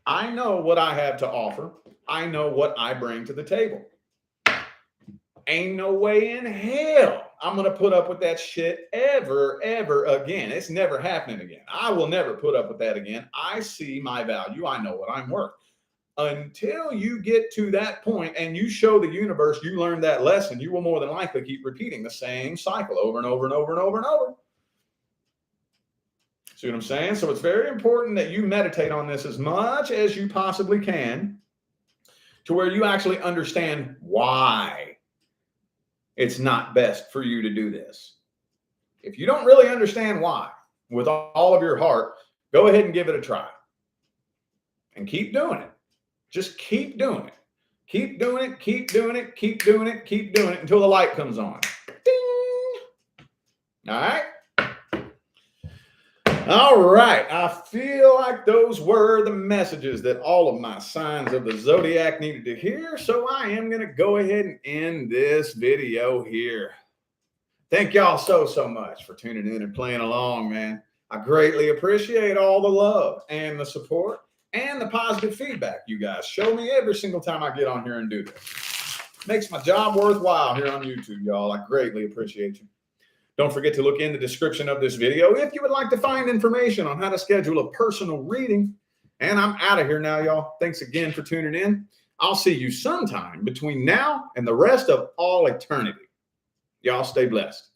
I know what I have to offer. I know what I bring to the table. Ain't no way in hell I'm going to put up with that shit ever again. It's never happening again. I will never put up with that again. I see my value. I know what I'm worth. Until you get to that point and you show the universe you learned that lesson, you will more than likely keep repeating the same cycle over and over and over and over and over. See what I'm saying? So it's very important that you meditate on this as much as you possibly can to where you actually understand why it's not best for you to do this. If you don't really understand why with all of your heart, go ahead and give it a try and keep doing it. Just keep doing it. Keep doing it, keep doing it, keep doing it, keep doing it until the light comes on. Ding! All right. All right. I feel like those were the messages that all of my signs of the zodiac needed to hear. So I am going to go ahead and end this video here. Thank y'all so much for tuning in and playing along, man. I greatly appreciate all the love and the support and the positive feedback you guys show me every single time I get on here and do this. Makes my job worthwhile here on YouTube, y'all. I greatly appreciate you. Don't forget to look in the description of this video if you would like to find information on how to schedule a personal reading. And I'm out of here now, y'all. Thanks again for tuning in. I'll see you sometime between now and the rest of all eternity. Y'all stay blessed.